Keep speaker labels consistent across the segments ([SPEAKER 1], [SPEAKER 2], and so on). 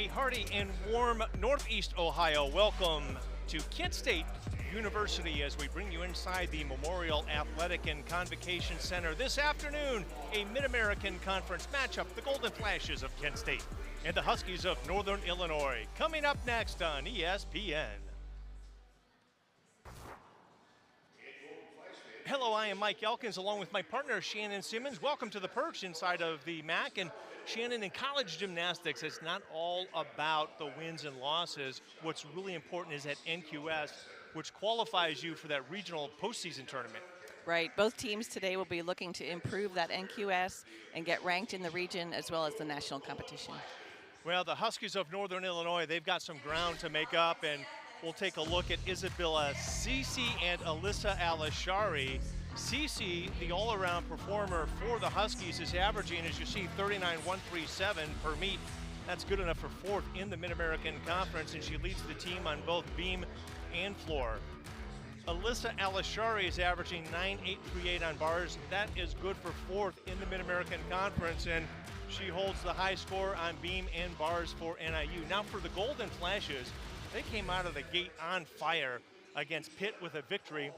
[SPEAKER 1] A hearty and warm Northeast Ohio welcome to Kent State University as we bring you inside the Memorial Athletic and Convocation Center. This afternoon, a Mid-American Conference matchup, the Golden Flashes of Kent State and the Huskies of Northern Illinois. Coming up next on ESPN. Hello, I am Mike Elkins along with my partner Shannon Simmons. Welcome to the Perch inside of the MAC. And Shannon, in college gymnastics, it's not all about the wins and losses. What's really important is that NQS, which qualifies you for that regional postseason tournament.
[SPEAKER 2] Right. Both teams today will be looking to improve that NQS and get ranked in the region as well as the national competition.
[SPEAKER 1] Well, the Huskies of Northern Illinois, they've got some ground to make up, and we'll take a look at Isabella Cece and Alyssa Alashari. Cece, the all-around performer for the Huskies, is averaging, as you see, 39.137 per meet. That's good enough for fourth in the Mid-American Conference, and she leads the team on both beam and floor. Alyssa Alashari is averaging 9.838 on bars. That is good for fourth in the Mid-American Conference, and she holds the high score on beam and bars for NIU. Now for the Golden Flashes, they came out of the gate on fire against Pitt with a victory.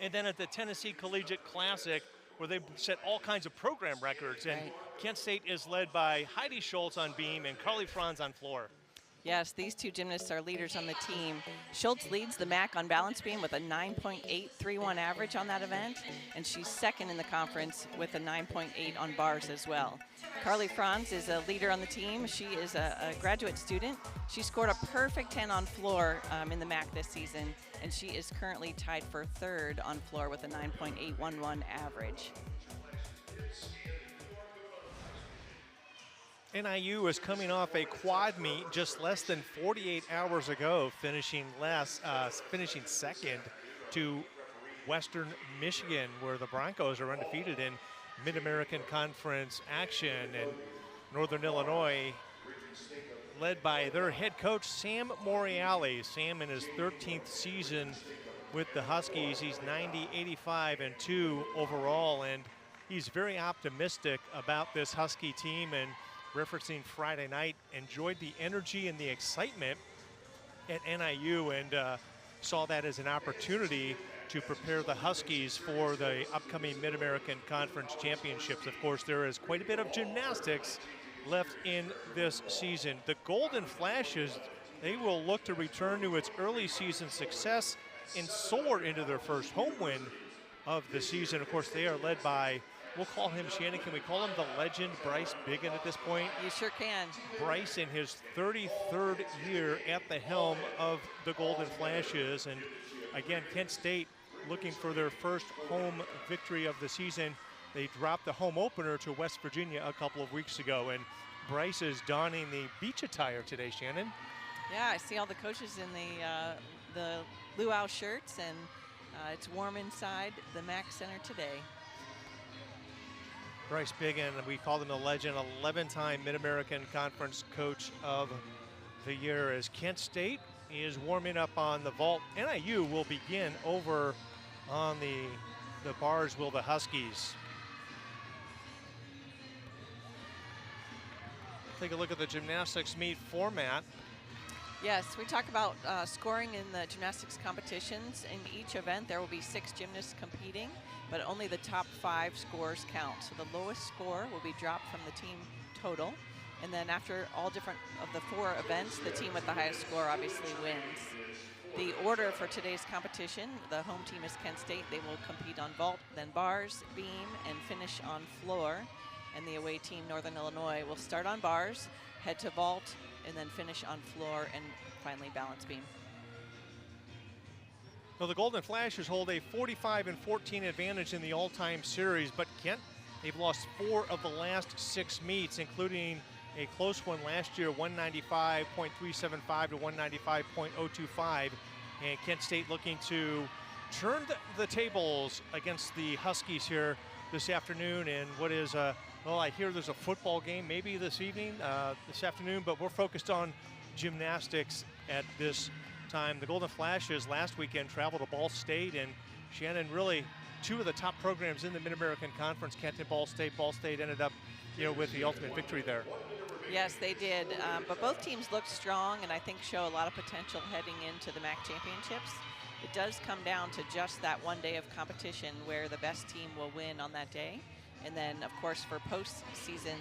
[SPEAKER 1] And then at the Tennessee Collegiate Classic, where they set all kinds of program records. And Kent State is led by Heidi Schultz on beam and Carly Franz on floor.
[SPEAKER 2] Yes, these two gymnasts are leaders on the team. Schultz leads the MAC on balance beam with a 9.831 average on that event, and she's second in the conference with a 9.8 on bars as well. Carly Franz is a leader on the team. She is a graduate student. She scored a perfect 10 on floor in the MAC this season, and she is currently tied for third on floor with a 9.811 average.
[SPEAKER 1] NIU is coming off a quad meet just less than 48 hours ago, finishing second to Western Michigan, where the Broncos are undefeated in Mid-American Conference action. And Northern Illinois, led by their head coach, Sam Moriali. Sam in his 13th season with the Huskies. He's 90-85-2 overall, and he's very optimistic about this Husky team. And referencing Friday night, enjoyed the energy and the excitement at NIU and saw that as an opportunity to prepare the Huskies for the upcoming Mid-American Conference Championships. Of course, there is quite a bit of gymnastics left in this season. The Golden Flashes, they will look to return to its early season success and soar into their first home win of the season. Of course, they are led by, we'll call him, Shannon, can we call him the legend Bryce Biggin at this point?
[SPEAKER 2] You sure can.
[SPEAKER 1] Bryce in his 33rd year at the helm of the Golden Flashes. And again, Kent State looking for their first home victory of the season. They dropped the home opener to West Virginia a couple of weeks ago, and Bryce is donning the beach attire today, Shannon.
[SPEAKER 2] Yeah, I see all the coaches in the luau shirts, and it's warm inside the MAC Center today.
[SPEAKER 1] Bryce Biggin, we call him the legend, 11-time Mid-American Conference Coach of the Year. As Kent State is warming up on the vault, NIU will begin over on the bars, will the Huskies. Take a look at the gymnastics meet format.
[SPEAKER 2] Yes, we talk about scoring in the gymnastics competitions. In each event, there will be 6 gymnasts competing, but only the top 5 scores count. So the lowest score will be dropped from the team total. And then after all different of the 4 events, the team with the highest score obviously wins. The order for today's competition, the home team is Kent State. They will compete on vault, then bars, beam, and finish on floor. And the away team, Northern Illinois, will start on bars, head to vault, and then finish on floor, and finally balance beam.
[SPEAKER 1] Well, the Golden Flashes hold a 45-14 advantage in the all-time series, but Kent, they've lost 4 of the last 6 meets, including a close one last year, 195.375 to 195.025. And Kent State looking to turn the tables against the Huskies here this afternoon in what is well, I hear there's a football game maybe this evening, this afternoon, but we're focused on gymnastics at this time. The Golden Flashes last weekend traveled to Ball State, and Shannon, really 2 of the top programs in the Mid-American Conference, Kent and Ball State. Ball State ended up, with the ultimate victory there.
[SPEAKER 2] Yes, they did. But both teams look strong and I think show a lot of potential heading into the MAC championships. It does come down to just that one day of competition where the best team will win on that day. And then, of course, for postseason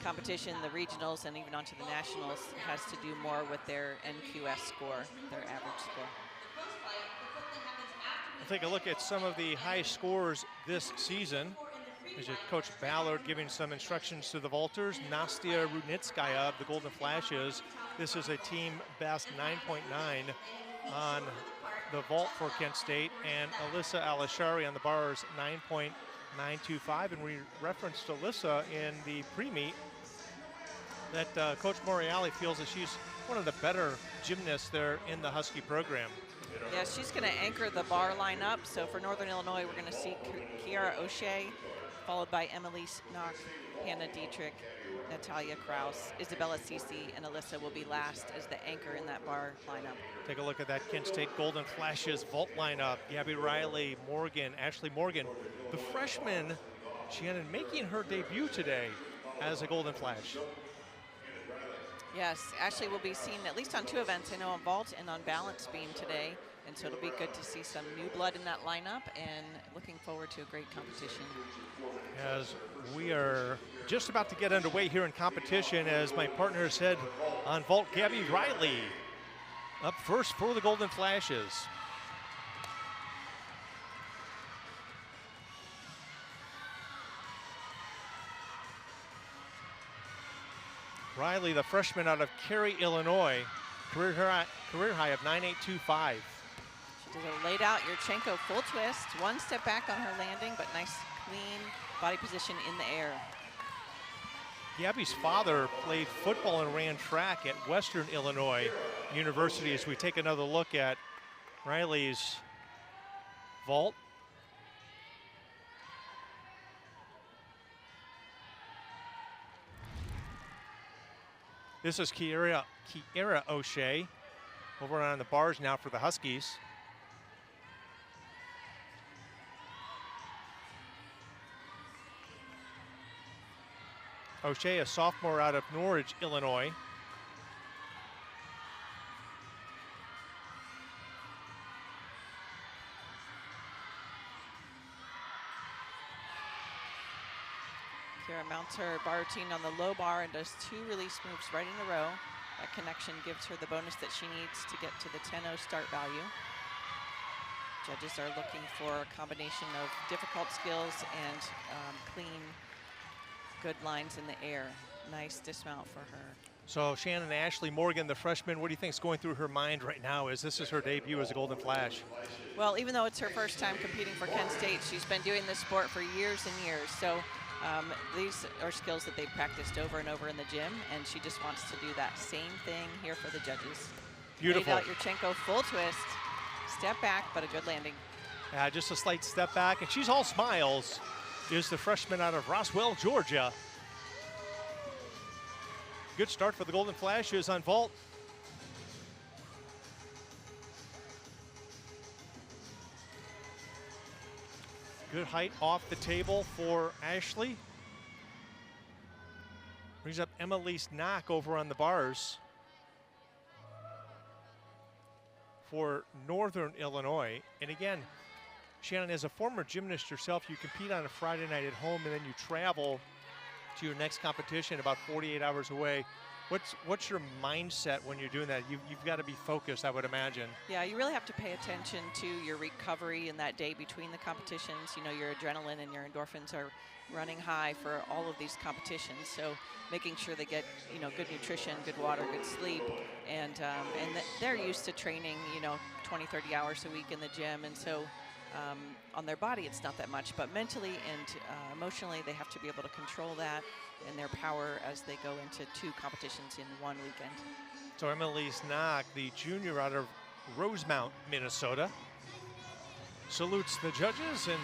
[SPEAKER 2] competition, the regionals and even onto the nationals has to do more with their NQS score, their average score.
[SPEAKER 1] We'll take a look at some of the high scores this season. As Coach Ballard giving some instructions to the vaulters. Nastia Rudnitskaya of the Golden Flashes. This is a team best 9.9 on the vault for Kent State, and Alyssa Alashari on the bars 9.925. And we referenced Alyssa in the pre-meet that Coach Moriali feels that she's one of the better gymnasts there in the Husky program.
[SPEAKER 2] Yeah, she's going to anchor the bar lineup. So for Northern Illinois, we're going to see Kiara O'Shea, followed by Emilise Knock, Hannah Dietrich, Natalia Kraus, Isabella Cece, and Alyssa will be last as the anchor in that bar lineup.
[SPEAKER 1] Take a look at that Kent State Golden Flashes vault lineup. Gabby Riley, Morgan, Ashley Morgan. The freshman, Shannon, making her debut today as a Golden Flash.
[SPEAKER 2] Yes, Ashley will be seen at least on 2 events. I know on vault and on balance beam today. And so it'll be good to see some new blood in that lineup and looking forward to a great competition.
[SPEAKER 1] As we are just about to get underway here in competition, as my partner said on vault, Gabby Riley up first for the Golden Flashes. Riley, the freshman out of Cary, Illinois, career high of 9.825.
[SPEAKER 2] She did a laid out Yurchenko full twist, 1 step back on her landing, but nice clean body position in the air.
[SPEAKER 1] Gabby's father played football and ran track at Western Illinois University. As we take another look at Riley's vault. This is Kiera O'Shea over on the bars now for the Huskies. O'Shea, a sophomore out of Norwich, Illinois.
[SPEAKER 2] Kira mounts her bar routine on the low bar and does 2 release moves right in a row. That connection gives her the bonus that she needs to get to the 10-0 start value. Judges are looking for a combination of difficult skills and clean, good lines in the air. Nice dismount for her.
[SPEAKER 1] So Shannon Ashley Morgan, the freshman, what do you think is going through her mind right now as this is her debut as a Golden Flash?
[SPEAKER 2] Well, even though it's her first time competing for Kent State, she's been doing this sport for years and years. So these are skills that they've practiced over and over in the gym, and she just wants to do that same thing here for the judges.
[SPEAKER 1] Beautiful.
[SPEAKER 2] Laid out Yurchenko full twist, step back, but a good landing.
[SPEAKER 1] Just a slight step back, and she's all smiles. Is the freshman out of Roswell, Georgia. Good start for the Golden Flashes on vault. Good height off the table for Ashley. Brings up Emilise Knock over on the bars for Northern Illinois. And again, Shannon, as a former gymnast yourself, you compete on a Friday night at home and then you travel to your next competition about 48 hours away. What's your mindset when you're doing that? You've got to be focused, I would imagine.
[SPEAKER 2] Yeah, you really have to pay attention to your recovery in that day between the competitions. You know, your adrenaline and your endorphins are running high for all of these competitions. So making sure they get, you know, good nutrition, good water, good sleep. And they're used to training, you know, 20, 30 hours a week in the gym. And so on their body, it's not that much, but mentally and emotionally, they have to be able to control that and their power as they go into 2 competitions in one weekend.
[SPEAKER 1] So Emilise Knock, the junior out of Rosemount, Minnesota, salutes the judges, and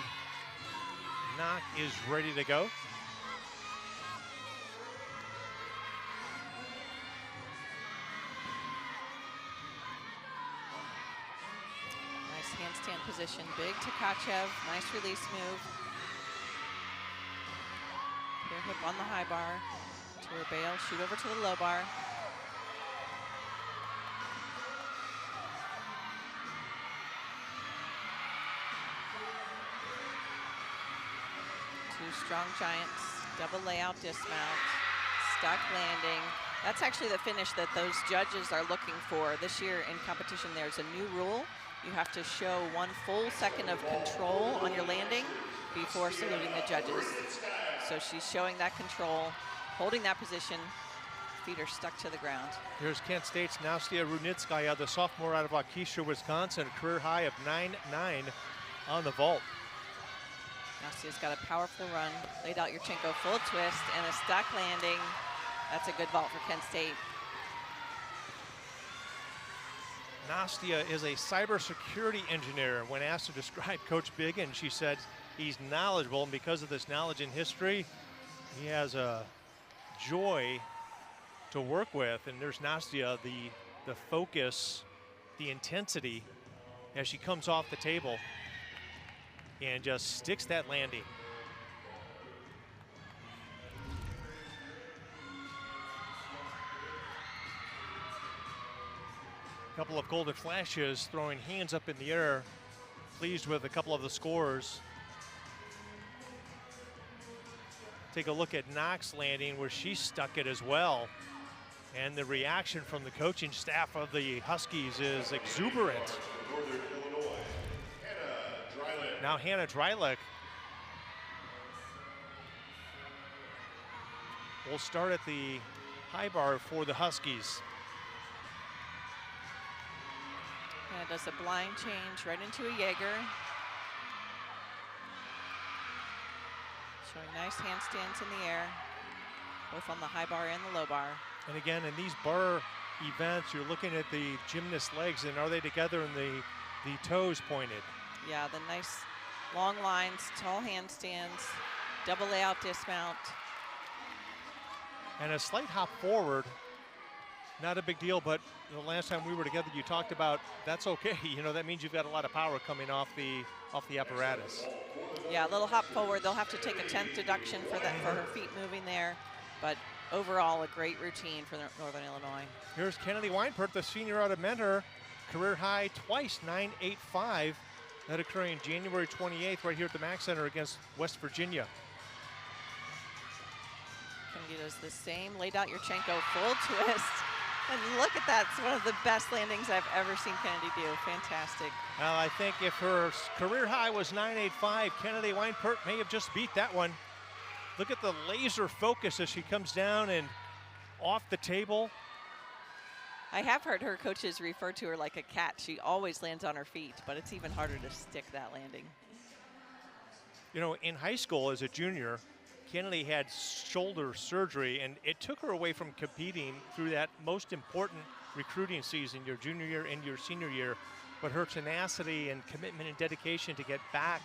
[SPEAKER 1] Knock is ready to go.
[SPEAKER 2] Handstand position, big Tkachev, nice release move. Your hip on the high bar. To her bail, shoot over to the low bar. Two strong giants, double layout dismount, stuck landing. That's actually the finish that those judges are looking for. This year in competition, there's a new rule. You have to show 1 full second of control on your landing before saluting the judges. So she's showing that control, holding that position, feet are stuck to the ground.
[SPEAKER 1] Here's Kent State's Nastia Runitskaya, the sophomore out of Waukesha, Wisconsin, career high of 9.9 on the vault.
[SPEAKER 2] Nastia's got a powerful run, laid out Yurchenko full twist and a stuck landing. That's a good vault for Kent State.
[SPEAKER 1] Nastia is a cybersecurity engineer. When asked to describe Coach Biggin, she said he's knowledgeable, and because of this knowledge and history, he has a joy to work with. And there's Nastia, the focus, the intensity as she comes off the table and just sticks that landing. Couple of golden flashes, throwing hands up in the air, pleased with a couple of the scores. Take a look at Knox landing where she stuck it as well. And the reaction from the coaching staff of the Huskies is exuberant. Now Hannah Drylick will start at the high bar for the Huskies.
[SPEAKER 2] And does a blind change right into a Jaeger. Showing nice handstands in the air, both on the high bar and the low bar.
[SPEAKER 1] And again, in these bar events, you're looking at the gymnast legs, and are they together and the toes pointed?
[SPEAKER 2] Yeah, the nice long lines, tall handstands, double layout dismount.
[SPEAKER 1] And a slight hop forward, not a big deal, but the last time we were together, you talked about that's okay. You know, that means you've got a lot of power coming off the apparatus.
[SPEAKER 2] Yeah, a little hop forward. They'll have to take a 10th deduction for that, for her feet moving there. But overall, a great routine for Northern Illinois.
[SPEAKER 1] Here's Kennedy Weinpert, the senior out of Mentor, career high twice, 9.85. That occurring January 28th right here at the Mack Center against West Virginia.
[SPEAKER 2] Kennedy does the same, laid out Yurchenko full twist. And look at that, it's one of the best landings I've ever seen Kennedy do. Fantastic.
[SPEAKER 1] Well, I think if her career high was 9.85, Kennedy Weinpert may have just beat that one. Look at the laser focus as she comes down and off the table.
[SPEAKER 2] I have heard her coaches refer to her like a cat. She always lands on her feet, but it's even harder to stick that landing.
[SPEAKER 1] You know, in high school as a junior, Kennedy had shoulder surgery, and it took her away from competing through that most important recruiting season, your junior year and your senior year. But her tenacity and commitment and dedication to get back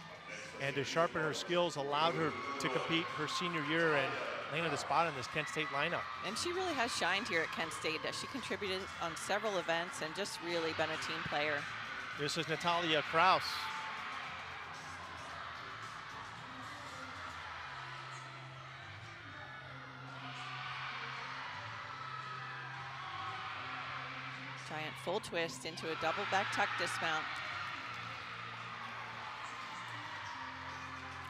[SPEAKER 1] and to sharpen her skills allowed her to compete her senior year and landed a spot in this Kent State lineup.
[SPEAKER 2] And she really has shined here at Kent State. She contributed on several events and just really been a team player.
[SPEAKER 1] This is Natalia Kraus.
[SPEAKER 2] Giant full twist into a double back tuck dismount.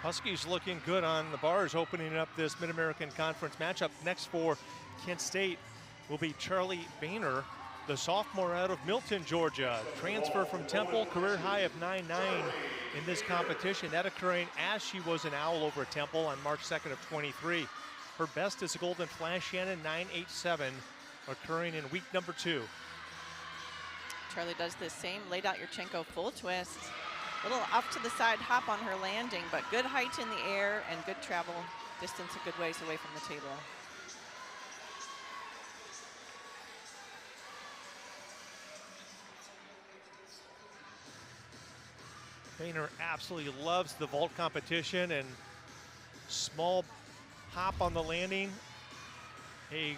[SPEAKER 1] Huskies looking good on the bars, opening up this Mid-American Conference matchup. Next for Kent State will be Charlie Boehner, the sophomore out of Milton, Georgia. Transfer from Temple, career high of 9.9 in this competition. That occurring as she was an owl over at Temple on March 2nd of 23. Her best is a Golden Flash Shannon 9.87, occurring in week number 2.
[SPEAKER 2] Charlie does the same, laid out Yurchenko full twist. Little off to the side hop on her landing, but good height in the air and good travel distance a good ways away from the table.
[SPEAKER 1] Boehner absolutely loves the vault competition, and small hop on the landing. A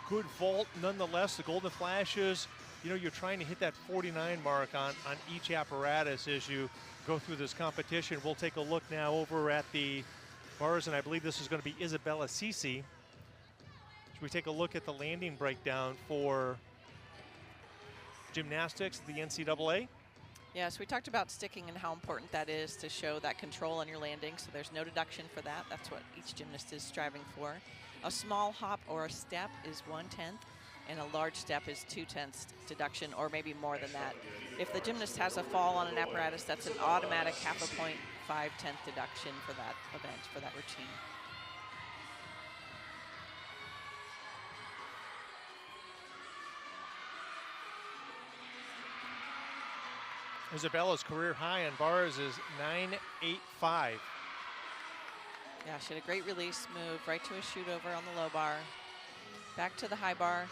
[SPEAKER 1] good vault nonetheless. The Golden Flashes, you know, you're trying to hit that 49 mark on each apparatus as you go through this competition. We'll take a look now over at the bars, and I believe this is going to be Isabella Cece. Should we take a look at the landing breakdown for gymnastics, the NCAA?
[SPEAKER 2] Yes, we talked about sticking and how important that is to show that control on your landing, so there's no deduction for that. That's what each gymnast is striving for. A small hop or a step is 1/10, and a large step is 2/10 deduction, or maybe more than that. If the gymnast has a fall on an apparatus, that's an automatic half a point, 5/10 deduction for that event, for that routine.
[SPEAKER 1] Isabella's career high on bars is 9.85.
[SPEAKER 2] Yeah, she had a great release move, right to a shoot over on the low bar. Back to the high bar.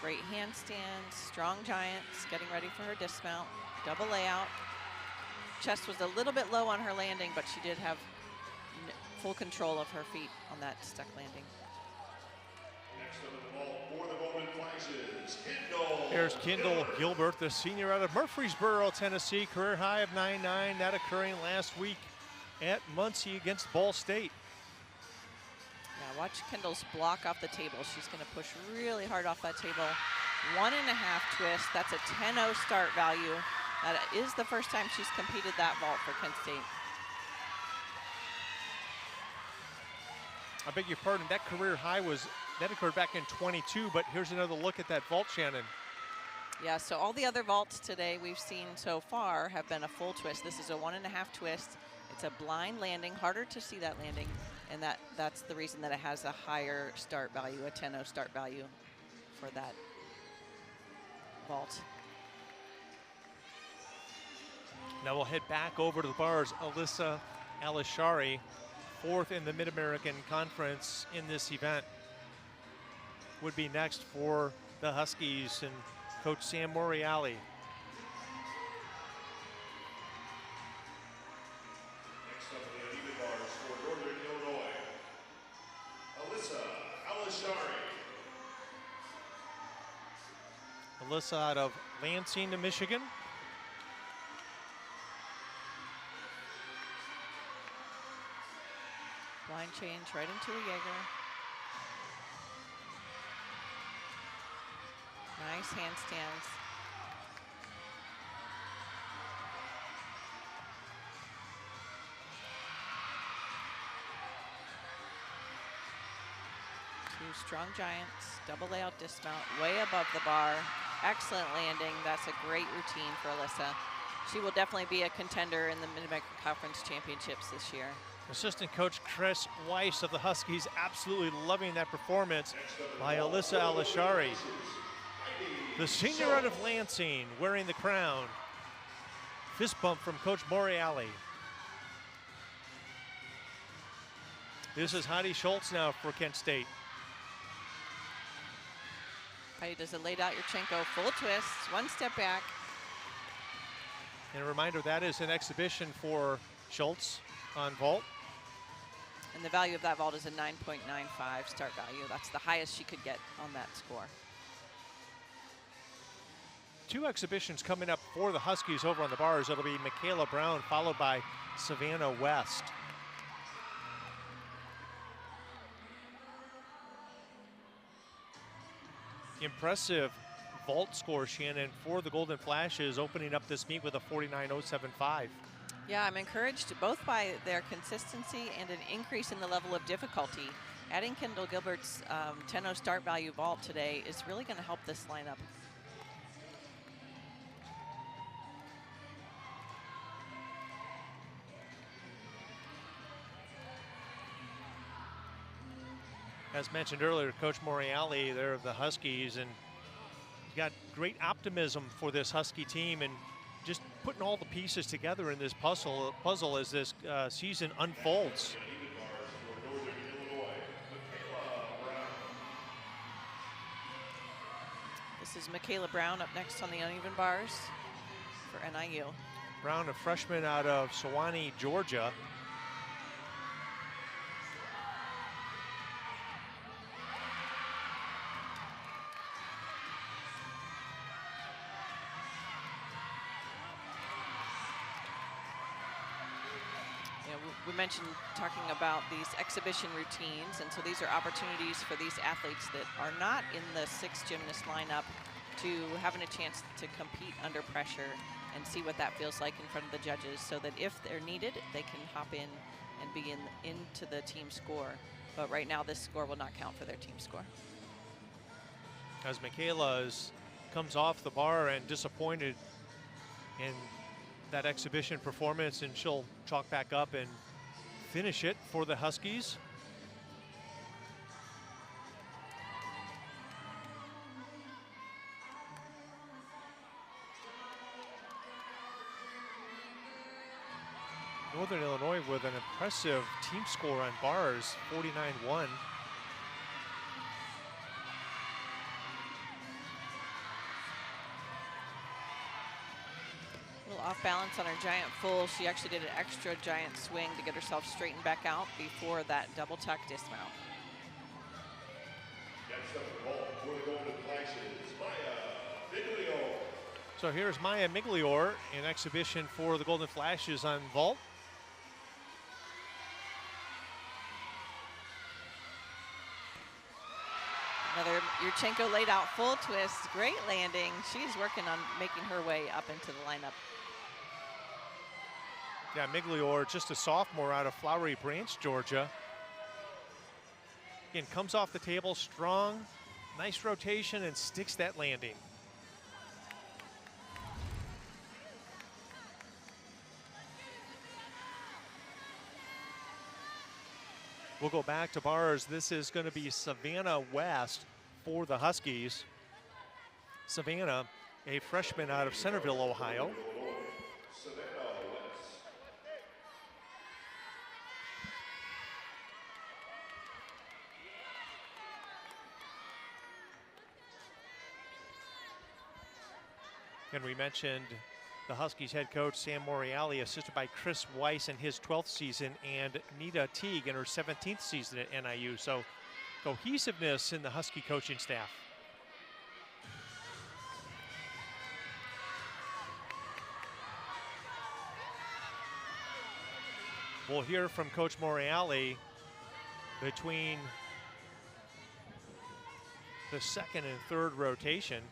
[SPEAKER 2] Great handstands, strong giants, getting ready for her dismount. Double layout. Chest was a little bit low on her landing, but she did have full control of her feet on that stuck landing.
[SPEAKER 3] Next up at the ball for the Golden Flashes, Kendall.
[SPEAKER 1] Here's Kendall Gilbert, the senior out of Murfreesboro, Tennessee. Career high of 9.9, that occurring last week at Muncie against Ball State.
[SPEAKER 2] Yeah, watch Kendall's block off the table. She's going to push really hard off that table. 1.5 twist. That's a 10-0 start value. That is the first time she's competed that vault for Kent State.
[SPEAKER 1] I beg your pardon, that career high that occurred back in 22, but here's another look at that vault, Shannon.
[SPEAKER 2] Yeah, so all the other vaults today we've seen so far have been a full twist. This is a 1.5 twist. It's a blind landing, harder to see that landing, and that's the reason that it has a higher start value, a 10-0 start value for that vault.
[SPEAKER 1] Now we'll head back over to the bars. Alyssa Alishari, 4th in the Mid-American Conference in this event, would be next for the Huskies and Coach Sam Moriali.
[SPEAKER 3] Next up at the even bars for Northern Illinois, Alyssa Alishari.
[SPEAKER 1] Alyssa out of Lansing, Michigan.
[SPEAKER 2] Blind change right into a Jaeger. Nice handstands. Two strong giants, double layout dismount, way above the bar. Excellent landing. That's a great routine for Alyssa. She will definitely be a contender in the Mid-American Conference Championships this year.
[SPEAKER 1] Assistant coach Chris Weiss of the Huskies absolutely loving that performance by Alyssa Alishari. The senior out of Lansing wearing the crown. Fist bump from Coach Moriali. This is Heidi Schultz now for Kent State.
[SPEAKER 2] Heidi does a laid out Yurchenko full twist, one step back.
[SPEAKER 1] And a reminder, that is an exhibition for Schultz on vault.
[SPEAKER 2] And the value of that vault is a 9.95 start value. That's the highest she could get on that score.
[SPEAKER 1] Two exhibitions coming up for the Huskies over on the bars. It'll be Michaela Brown followed by Savannah West. Impressive vault score, Shannon, for the Golden Flashes, opening up this meet with a 49.075.
[SPEAKER 2] Yeah, I'm encouraged both by their consistency and an increase in the level of difficulty. Adding Kendall Gilbert's 10-0 start value vault today is really going to help this lineup.
[SPEAKER 1] As mentioned earlier, Coach Moriali there of the Huskies, and got great optimism for this Husky team and just putting all the pieces together in this puzzle as this season unfolds.
[SPEAKER 2] This is Michaela Brown up next on the uneven bars for NIU.
[SPEAKER 1] Brown, a freshman out of Sewanee, Georgia.
[SPEAKER 2] we mentioned talking about these exhibition routines, and so these are opportunities for these athletes that are not in the 6 gymnast lineup to having a chance to compete under pressure and see what that feels like in front of the judges, so that if they're needed, they can hop in and be into the team score. But right now, this score will not count for their team score.
[SPEAKER 1] As Michaela comes off the bar and disappointed in that exhibition performance, and she'll chalk back up and finish it for the Huskies. Northern Illinois with an impressive team score on bars, 49-1.
[SPEAKER 2] A little off balance on her giant full. She actually did an extra giant swing to get herself straightened back out before that double tuck dismount.
[SPEAKER 3] Next up the ball for the Golden Flashes, Maya Migliore.
[SPEAKER 1] So here's Maya Migliore in exhibition for the Golden Flashes on vault.
[SPEAKER 2] Another Yurchenko laid out full twist, great landing. She's working on making her way up into the lineup.
[SPEAKER 1] Yeah, Migliore, just a sophomore out of Flowery Branch, Georgia. Again, comes off the table strong, nice rotation, and sticks that landing. We'll go back to bars. This is going to be Savannah West for the Huskies. Savannah, a freshman out of Centerville, Ohio. And we mentioned the Huskies head coach, Sam Moriali, assisted by Chris Weiss in his 12th season and Nita Teague in her 17th season at NIU. So cohesiveness in the Husky coaching staff. We'll hear from Coach Moriali between the second and third rotation,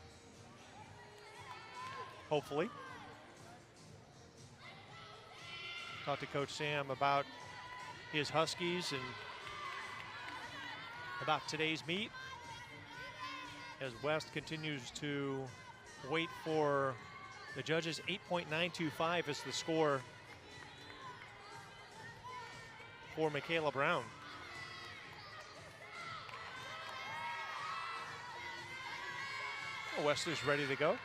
[SPEAKER 1] hopefully. Talked to Coach Sam about his Huskies and about today's meet, as West continues to wait for the judges. 8.925 is the score for Michaela Brown. West is ready to go.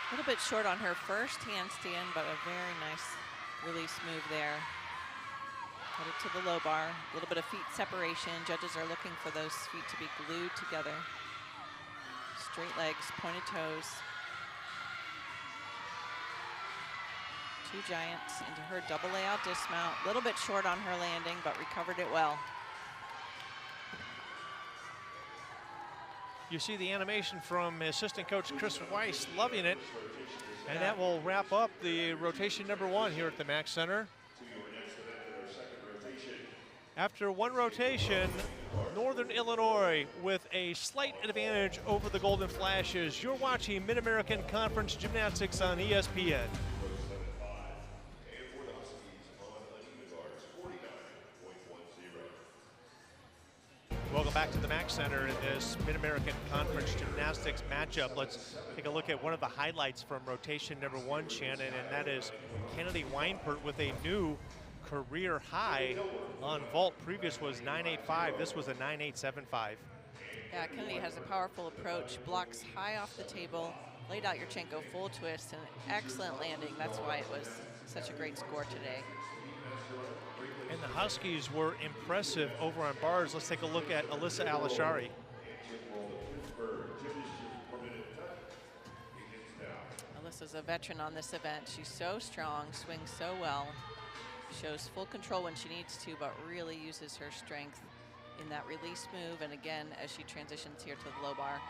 [SPEAKER 2] A little bit short on her first handstand, but a very nice release move there. Headed to the low bar. A little bit of feet separation. Judges are looking for those feet to be glued together. Straight legs, pointed toes. Two giants into her double layout dismount. A little bit short on her landing, but recovered it well.
[SPEAKER 1] You see the animation from assistant coach Chris Weiss, loving it. And that will wrap up the rotation number one here at the Mack Center. After one rotation, Northern Illinois with a slight advantage over the Golden Flashes. You're watching Mid-American Conference Gymnastics on ESPN. Welcome back to the Mack Center in this Mid-American Conference Gymnastics matchup. Let's take a look at one of the highlights from rotation number one, Shannon, and that is Kennedy Weinpert with a new career high on vault. Previous was 9.85. This was a 9.875.
[SPEAKER 2] Yeah, Kennedy has a powerful approach, blocks high off the table, laid out Yurchenko full twist, and an excellent landing. That's why it was such a great score today.
[SPEAKER 1] And the Huskies were impressive over on bars. Let's take a look at Alyssa Alashari.
[SPEAKER 2] Alyssa's a veteran on this event. She's so strong, swings so well. Shows full control when she needs to, but really uses her strength in that release move, and again, as she transitions here to the low bar.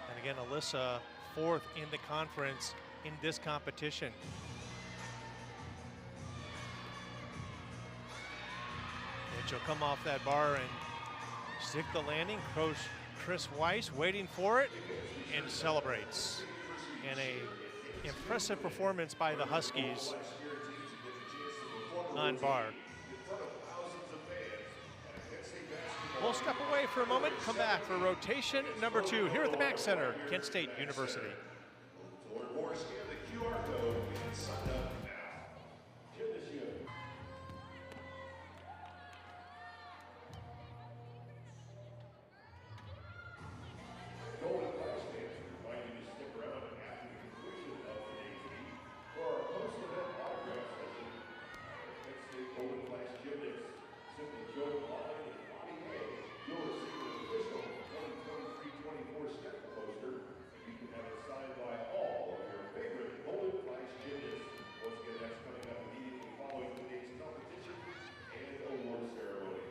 [SPEAKER 1] And again, Alyssa, 4th in the conference in this competition. And she'll come off that bar and stick the landing. Coach Chris Weiss waiting for it and celebrates. And a impressive performance by the Huskies on bar. We'll step away for a moment, come back for rotation number 2 here at the Mack Center, Kent State University.
[SPEAKER 3] To learn more, scan the QR code and sign up now. Jim this year. Golden Flash fans, we invite you to stick around after the conclusion of today's meet for our post-event autograph session. Kent State Golden Flash gymnasts, simply join the line and Bobby Hay. You'll receive an official 2023-24 step poster. You can have it signed by all of your favorite Golden Flash gymnasts. Once again, that's coming up immediately following today's competition and award ceremony.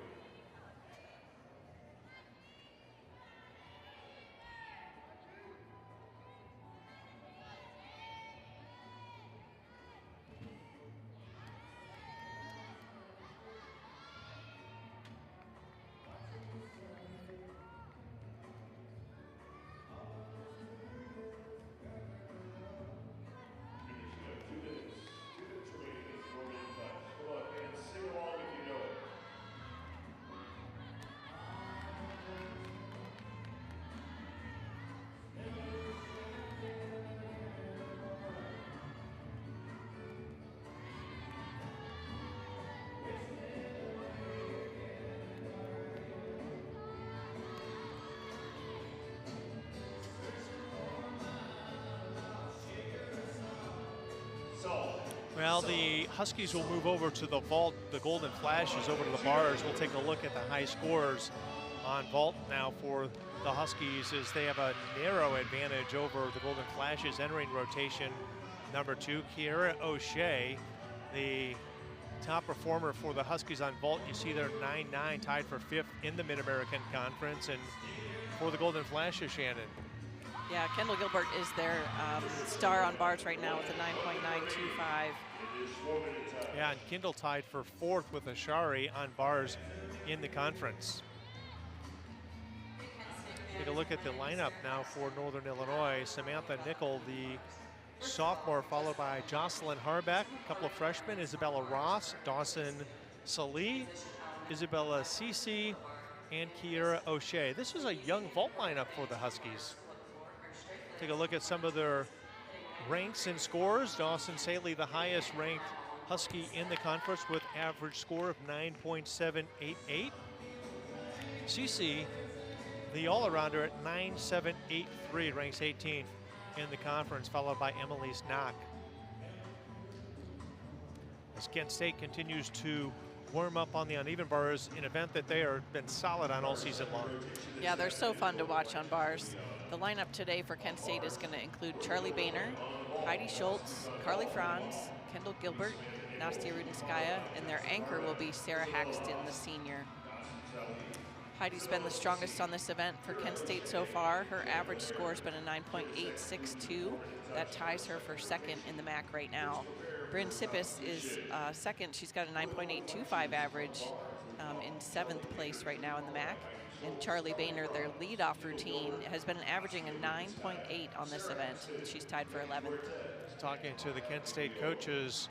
[SPEAKER 1] Well, the Huskies will move over to the vault. The Golden Flashes over to the bars. We'll take a look at the high scores on vault now for the Huskies, as they have a narrow advantage over the Golden Flashes entering rotation number 2. Kiera O'Shea, the top performer for the Huskies on vault. You see they're 9-9, tied for 5th in the Mid-American Conference. And for the Golden Flashes, Shannon,
[SPEAKER 2] Yeah, Kendall Gilbert is their star on bars right now with a 9.925.
[SPEAKER 1] yeah, and Kendall tied for 4th with Ashari on bars in the conference. Take a look at the lineup now for Northern Illinois. Samantha Nickel, the sophomore, followed by Jocelyn Harbeck, a couple of freshmen, Isabella Ross, Dawson Salee, Isabella Cece, and Kiera O'Shea. This is a young vault lineup for the Huskies. Take a look at some of their ranks and scores. Dawson Salee, the highest ranked Husky in the conference with average score of 9.788. Cece, the all-arounder at 9.783, ranks 18th in the conference, followed by Emily's Knock. As Kent State continues to warm up on the uneven bars, an event that they have been solid on all season long.
[SPEAKER 2] Yeah, they're so fun to watch on bars. The lineup today for Kent State is going to include Charlie Boehner, Heidi Schultz, Carly Franz, Kendall Gilbert, Nastia Rudenskaya, and their anchor will be Sarah Haxton, the senior. Heidi's been the strongest on this event for Kent State so far. Her average score has been a 9.862. That ties her for 2nd in the MAC right now. Bryn Sippis is 2nd. She's got a 9.825 average in 7th place right now in the MAC. And Charlie Boehner, their leadoff routine, has been averaging a 9.8 on this event. And she's tied for 11th.
[SPEAKER 1] Talking to the Kent State coaches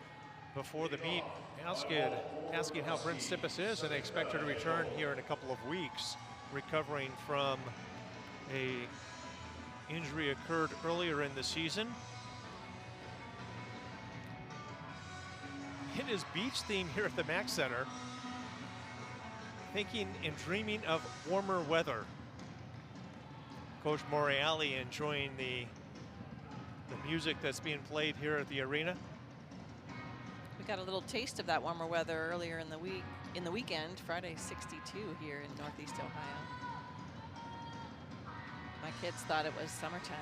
[SPEAKER 1] before the meet, asking how Bryn Sippis is, and they expect her to return here in a couple of weeks, recovering from a injury occurred earlier in the season. It is beach theme here at the Mack Center. Thinking and dreaming of warmer weather. Coach Morreale enjoying the music that's being played here at the arena.
[SPEAKER 2] We got a little taste of that warmer weather earlier in the weekend, Friday 62 here in Northeast Ohio. My kids thought it was summertime.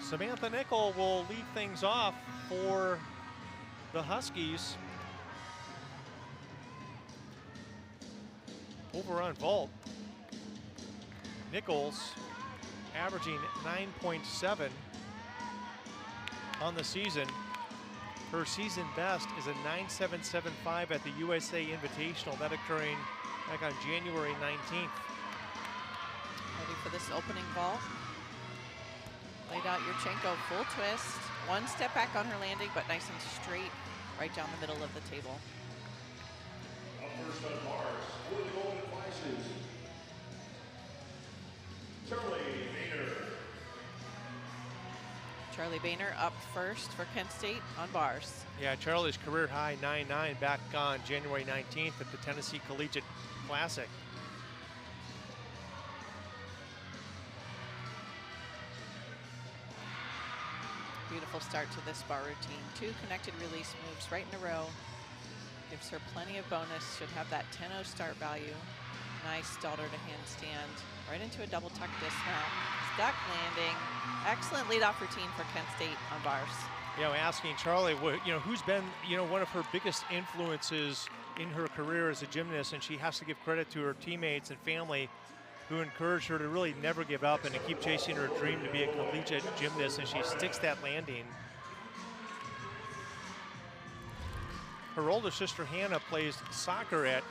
[SPEAKER 1] Samantha Nickel will lead things off for the Huskies. Over on vault, Nichols averaging 9.7 on the season. Her season best is a 9.775 at the USA Invitational, that occurring back on January 19th.
[SPEAKER 2] Ready for this opening vault. Laid out Yurchenko full twist. One step back on her landing, but nice and straight right down the middle of the table.
[SPEAKER 3] Up first on bars, for the Golden Flashes, Charlie Maynard.
[SPEAKER 2] Charlie Boehner up first for Kent State on bars.
[SPEAKER 1] Yeah, Charlie's career high 9.9 back on January 19th at the Tennessee Collegiate Classic.
[SPEAKER 2] Beautiful start to this bar routine. 2 connected release moves right in a row. Gives her plenty of bonus. Should have that 10-0 start value. Nice daughter to handstand. Right into a double tuck dismount. Stuck landing. Excellent leadoff routine for Kent State on bars.
[SPEAKER 1] You know, asking Charlie, who's been, one of her biggest influences in her career as a gymnast, and she has to give credit to her teammates and family who encouraged her to really never give up and to keep chasing her dream to be a collegiate gymnast, and she sticks that landing. Her older sister Hannah plays soccer at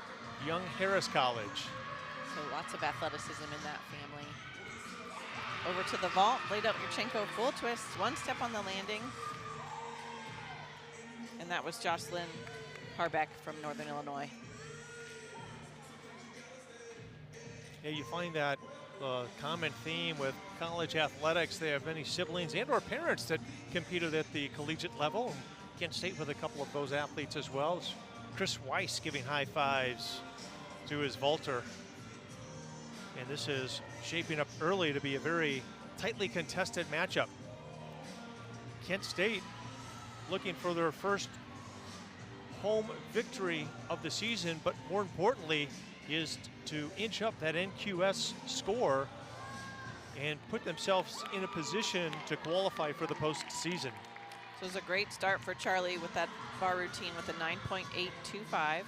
[SPEAKER 1] Young Harris College.
[SPEAKER 2] So lots of athleticism in that family. Over to the vault, laid out Yurchenko full twist, 1 step on the landing. And that was Jocelyn Harbeck from Northern Illinois.
[SPEAKER 1] Yeah, you find that common theme with college athletics. They have many siblings and or parents that competed at the collegiate level. Kent State with a couple of those athletes as well. Chris Weiss giving high fives to his vaulter. And this is shaping up early to be a very tightly contested matchup. Kent State looking for their first home victory of the season, but more importantly is to inch up that NQS score and put themselves in a position to qualify for the postseason.
[SPEAKER 2] So it was a great start for Charlie with that bar routine with a 9.825.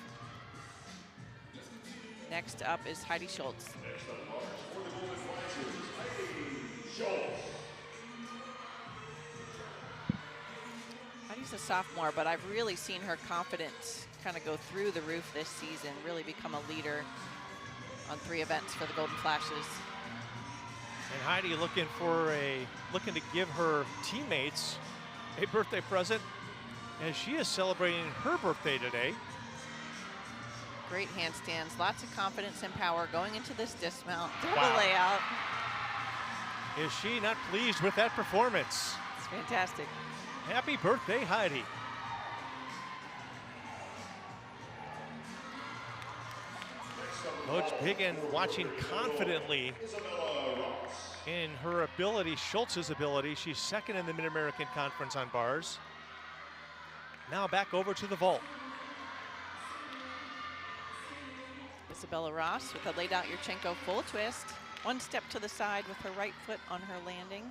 [SPEAKER 2] Next up is Heidi Schultz.
[SPEAKER 3] Next on bars, for the Golden Flashes, Heidi Schultz.
[SPEAKER 2] Heidi's a sophomore, but I've really seen her confidence kind of go through the roof this season, really become a leader on 3 events for the Golden Flashes.
[SPEAKER 1] And Heidi looking to give her teammates a birthday present as she is celebrating her birthday today.
[SPEAKER 2] Great handstands, lots of confidence and power going into this dismount. Double
[SPEAKER 1] Wow.
[SPEAKER 2] layout.
[SPEAKER 1] Is she not pleased with that performance?
[SPEAKER 2] It's fantastic.
[SPEAKER 1] Happy birthday, Heidi. Coach Biggin watching confidently in her ability, Schultz's ability. She's second in the Mid-American Conference on bars. Now back over to the vault.
[SPEAKER 2] Isabella Ross with a laid out Yurchenko full twist. 1 step to the side with her right foot on her landing.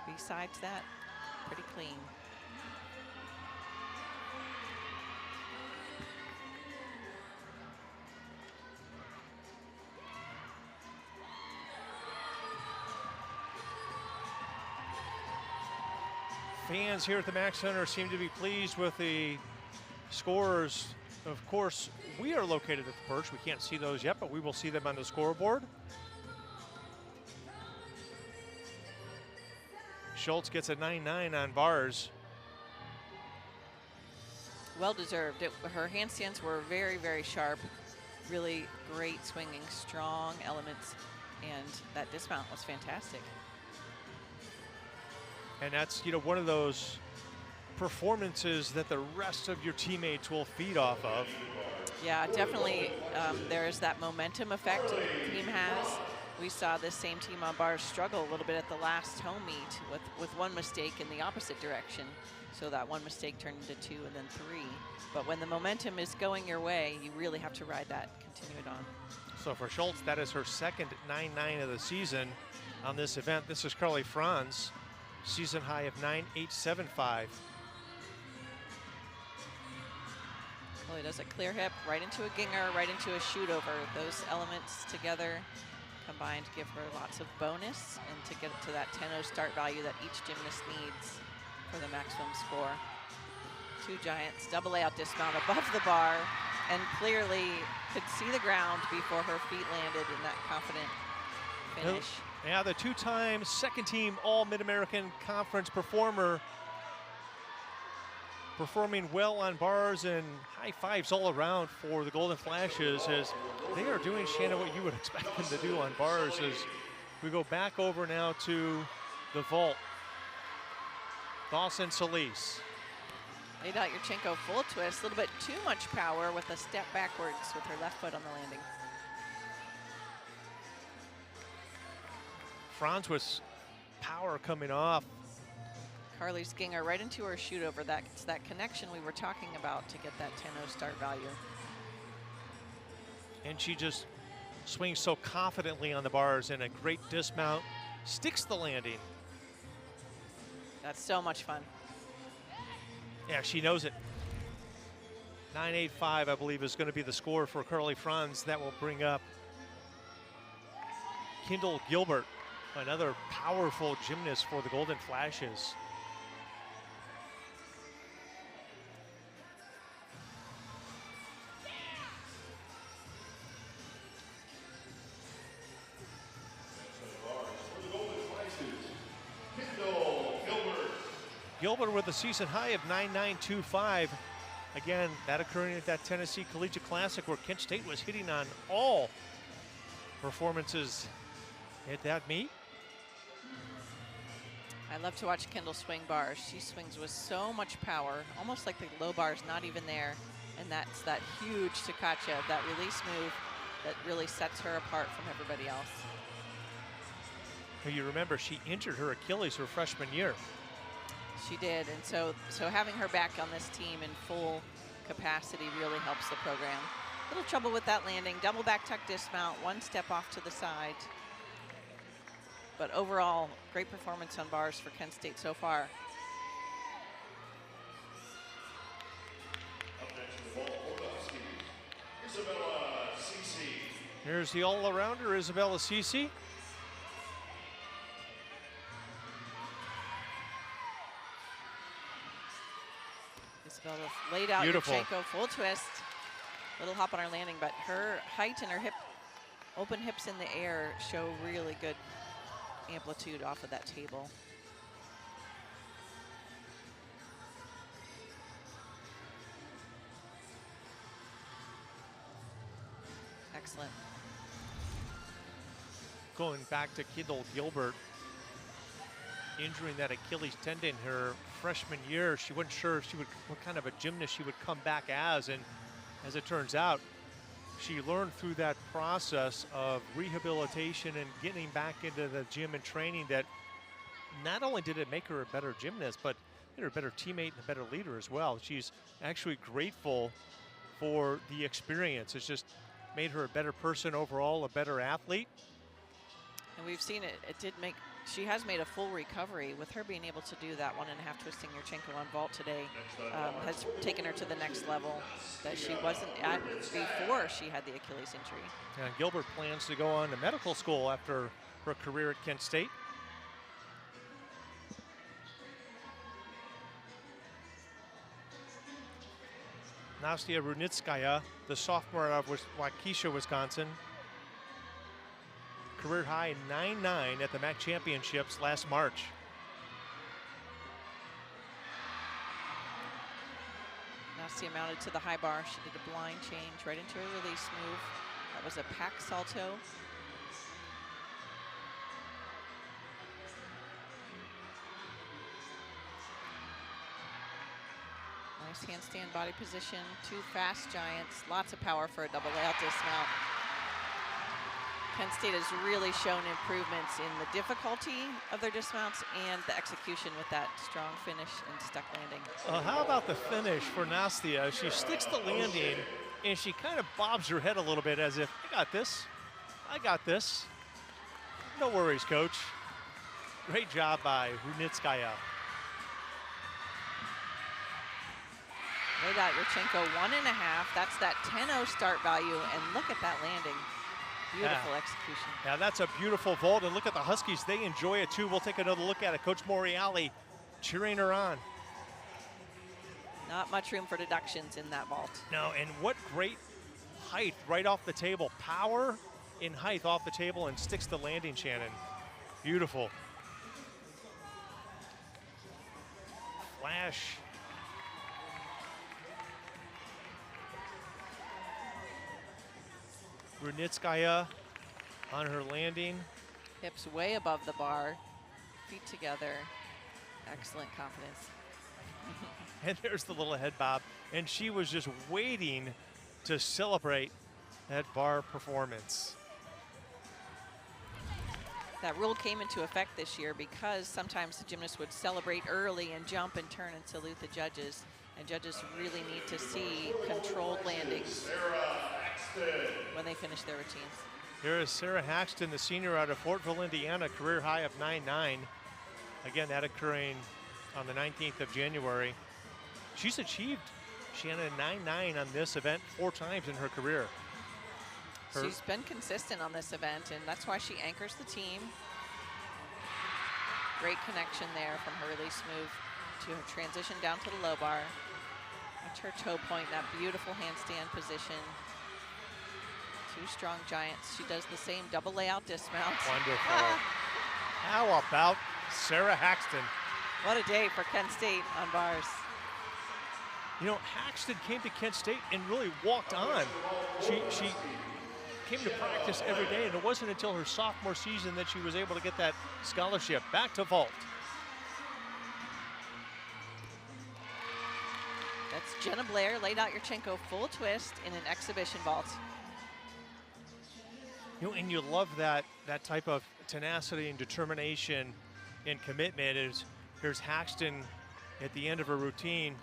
[SPEAKER 2] Besides that, pretty clean.
[SPEAKER 1] Fans here at the Mack Center seem to be pleased with the scores. Of course, we are located at the perch. We can't see those yet, but we will see them on the scoreboard. Schultz gets a 9.9 on bars.
[SPEAKER 2] Well deserved. Her handstands were very, very sharp. Really great swinging, strong elements, and that dismount was fantastic.
[SPEAKER 1] And that's, one of those performances that the rest of your teammates will feed off of.
[SPEAKER 2] Yeah, definitely there is that momentum effect the team has. We saw this same team on bars struggle a little bit at the last home meet with 1 mistake in the opposite direction. So that 1 mistake turned into 2 and then 3. But when the momentum is going your way, you really have to ride that, continue it on.
[SPEAKER 1] So for Schultz, that is her second 9.9 of the season on this event. This is Carly Franz Season high of 9.875.
[SPEAKER 2] Well, he does a clear hip, right into a ginger, right into a shoot over. Those elements together combined give her lots of bonus and to get to that 10-0 start value that each gymnast needs for the maximum score. Two giants, double layout dismount above the bar, and clearly could see the ground before her feet landed in that confident finish.
[SPEAKER 1] Yeah, the two-time second-team All-Mid-American Conference performer, performing well on bars, and high fives all around for the Golden Flashes as they are doing, Shannon, what you would expect them to do on bars. As we go back over now to the vault. Dawson Solis.
[SPEAKER 2] Laid out Yurchenko full twist, a little bit too much power with a step backwards with her left foot on the landing.
[SPEAKER 1] Franz with power coming off.
[SPEAKER 2] Carly's ginger right into her shoot over. That's that connection we were talking about to get that 10-0 start value.
[SPEAKER 1] And she just swings so confidently on the bars, and a great dismount, sticks the landing.
[SPEAKER 2] That's so much fun.
[SPEAKER 1] Yeah, she knows it. 9.85, I believe, is going to be the score for Carly Franz. That will bring up Kendall Gilbert, another powerful gymnast for the Golden Flashes. Gilbert with a season high of 9.925. Again, that occurring at that Tennessee Collegiate Classic where Kent State was hitting on all performances at that meet.
[SPEAKER 2] I love to watch Kendall swing bars. She swings with so much power, almost like the low bar's not even there. And that's that huge Takacha, that release move that really sets her apart from everybody else.
[SPEAKER 1] You remember she injured her Achilles her freshman year.
[SPEAKER 2] She did, and so having her back on this team in full capacity really helps the program. Little trouble with that landing, double back tuck dismount, one step off to the side. But overall, great performance on bars for Kent State so far.
[SPEAKER 3] Up next to the ball, Ordowski, Isabella Cece.
[SPEAKER 1] Here's the all-arounder, Isabella Cece.
[SPEAKER 2] Isabella laid out
[SPEAKER 1] Beautiful.
[SPEAKER 2] Yurchenko, full twist. Little hop on her landing, but her height and her hip, open hips in the air show really good amplitude off of that table. Excellent.
[SPEAKER 1] Going back to Kendall Gilbert, injuring that Achilles tendon her freshman year. She wasn't sure if she would, what kind of a gymnast she would come back as, and as it turns out, she learned through that process of rehabilitation and getting back into the gym and training that not only did it make her a better gymnast, but made her a better teammate and a better leader as well. She's actually grateful for the experience. It's just made her a better person overall, a better athlete.
[SPEAKER 2] And we've seen it, she has made a full recovery with her being able to do that 1.5 twisting Yurchenko on vault today. Has taken her to the next level that she wasn't at before she had the Achilles injury.
[SPEAKER 1] And Gilbert plans to go on to medical school after her career at Kent State. Nastia Runitskaya, the sophomore out of Waukesha, Wisconsin. Career high 9.9 at the MAC Championships last March.
[SPEAKER 2] Nastia mounted to the high bar. She did a blind change right into her release move. That was a pack salto. Nice handstand body position. Two fast giants. Lots of power for a double layout dismount. Penn State has really shown improvements in the difficulty of their dismounts and the execution with that strong finish and stuck landing.
[SPEAKER 1] How about the finish for Nastia? She sticks the landing and she kind of bobs her head a little bit as if, I got this. I got this. No worries, coach. Great job by Runitskaya.
[SPEAKER 2] Laid out Yurchenko 1.5. That's that 10-0 start value, and look at that landing. Beautiful execution.
[SPEAKER 1] Yeah, that's a beautiful vault, and look at the Huskies. They enjoy it too. We'll take another look at it. Coach Moriali cheering her on.
[SPEAKER 2] Not much room for deductions in that vault.
[SPEAKER 1] No, and what great height right off the table. Power in height off the table and sticks the landing, Shannon. Beautiful. Flash. Runitskaya on her landing.
[SPEAKER 2] Hips way above the bar, feet together. Excellent confidence.
[SPEAKER 1] And there's the little head bob. And she was just waiting to celebrate that bar performance.
[SPEAKER 2] That rule came into effect this year because sometimes the gymnasts would celebrate early and jump and turn and salute the judges. And judges really need to see controlled landings when they finish their routines.
[SPEAKER 1] Here is Sarah Haxton, the senior out of Fortville, Indiana, career high of 9.9. Again, that occurring on the 19th of January. She's achieved, Shannon, 9.9 on this event 4 times in her career.
[SPEAKER 2] She's been consistent on this event, and that's why she anchors the team. Great connection there from her release move to her transition down to the low bar. Watch her toe point, that beautiful handstand position. 2 strong giants. She does the same double layout dismount.
[SPEAKER 1] Wonderful. How about Sarah Haxton?
[SPEAKER 2] What a day for Kent State on bars.
[SPEAKER 1] You know, Haxton came to Kent State and really walked on. She came to practice every day, and it wasn't until her sophomore season that she was able to get that scholarship. Back to vault.
[SPEAKER 2] That's Jenna Blair, laid out Yurchenko full twist in an exhibition vault.
[SPEAKER 1] You know, and you love that type of tenacity and determination and commitment. Here's Haxton at the end of her routine.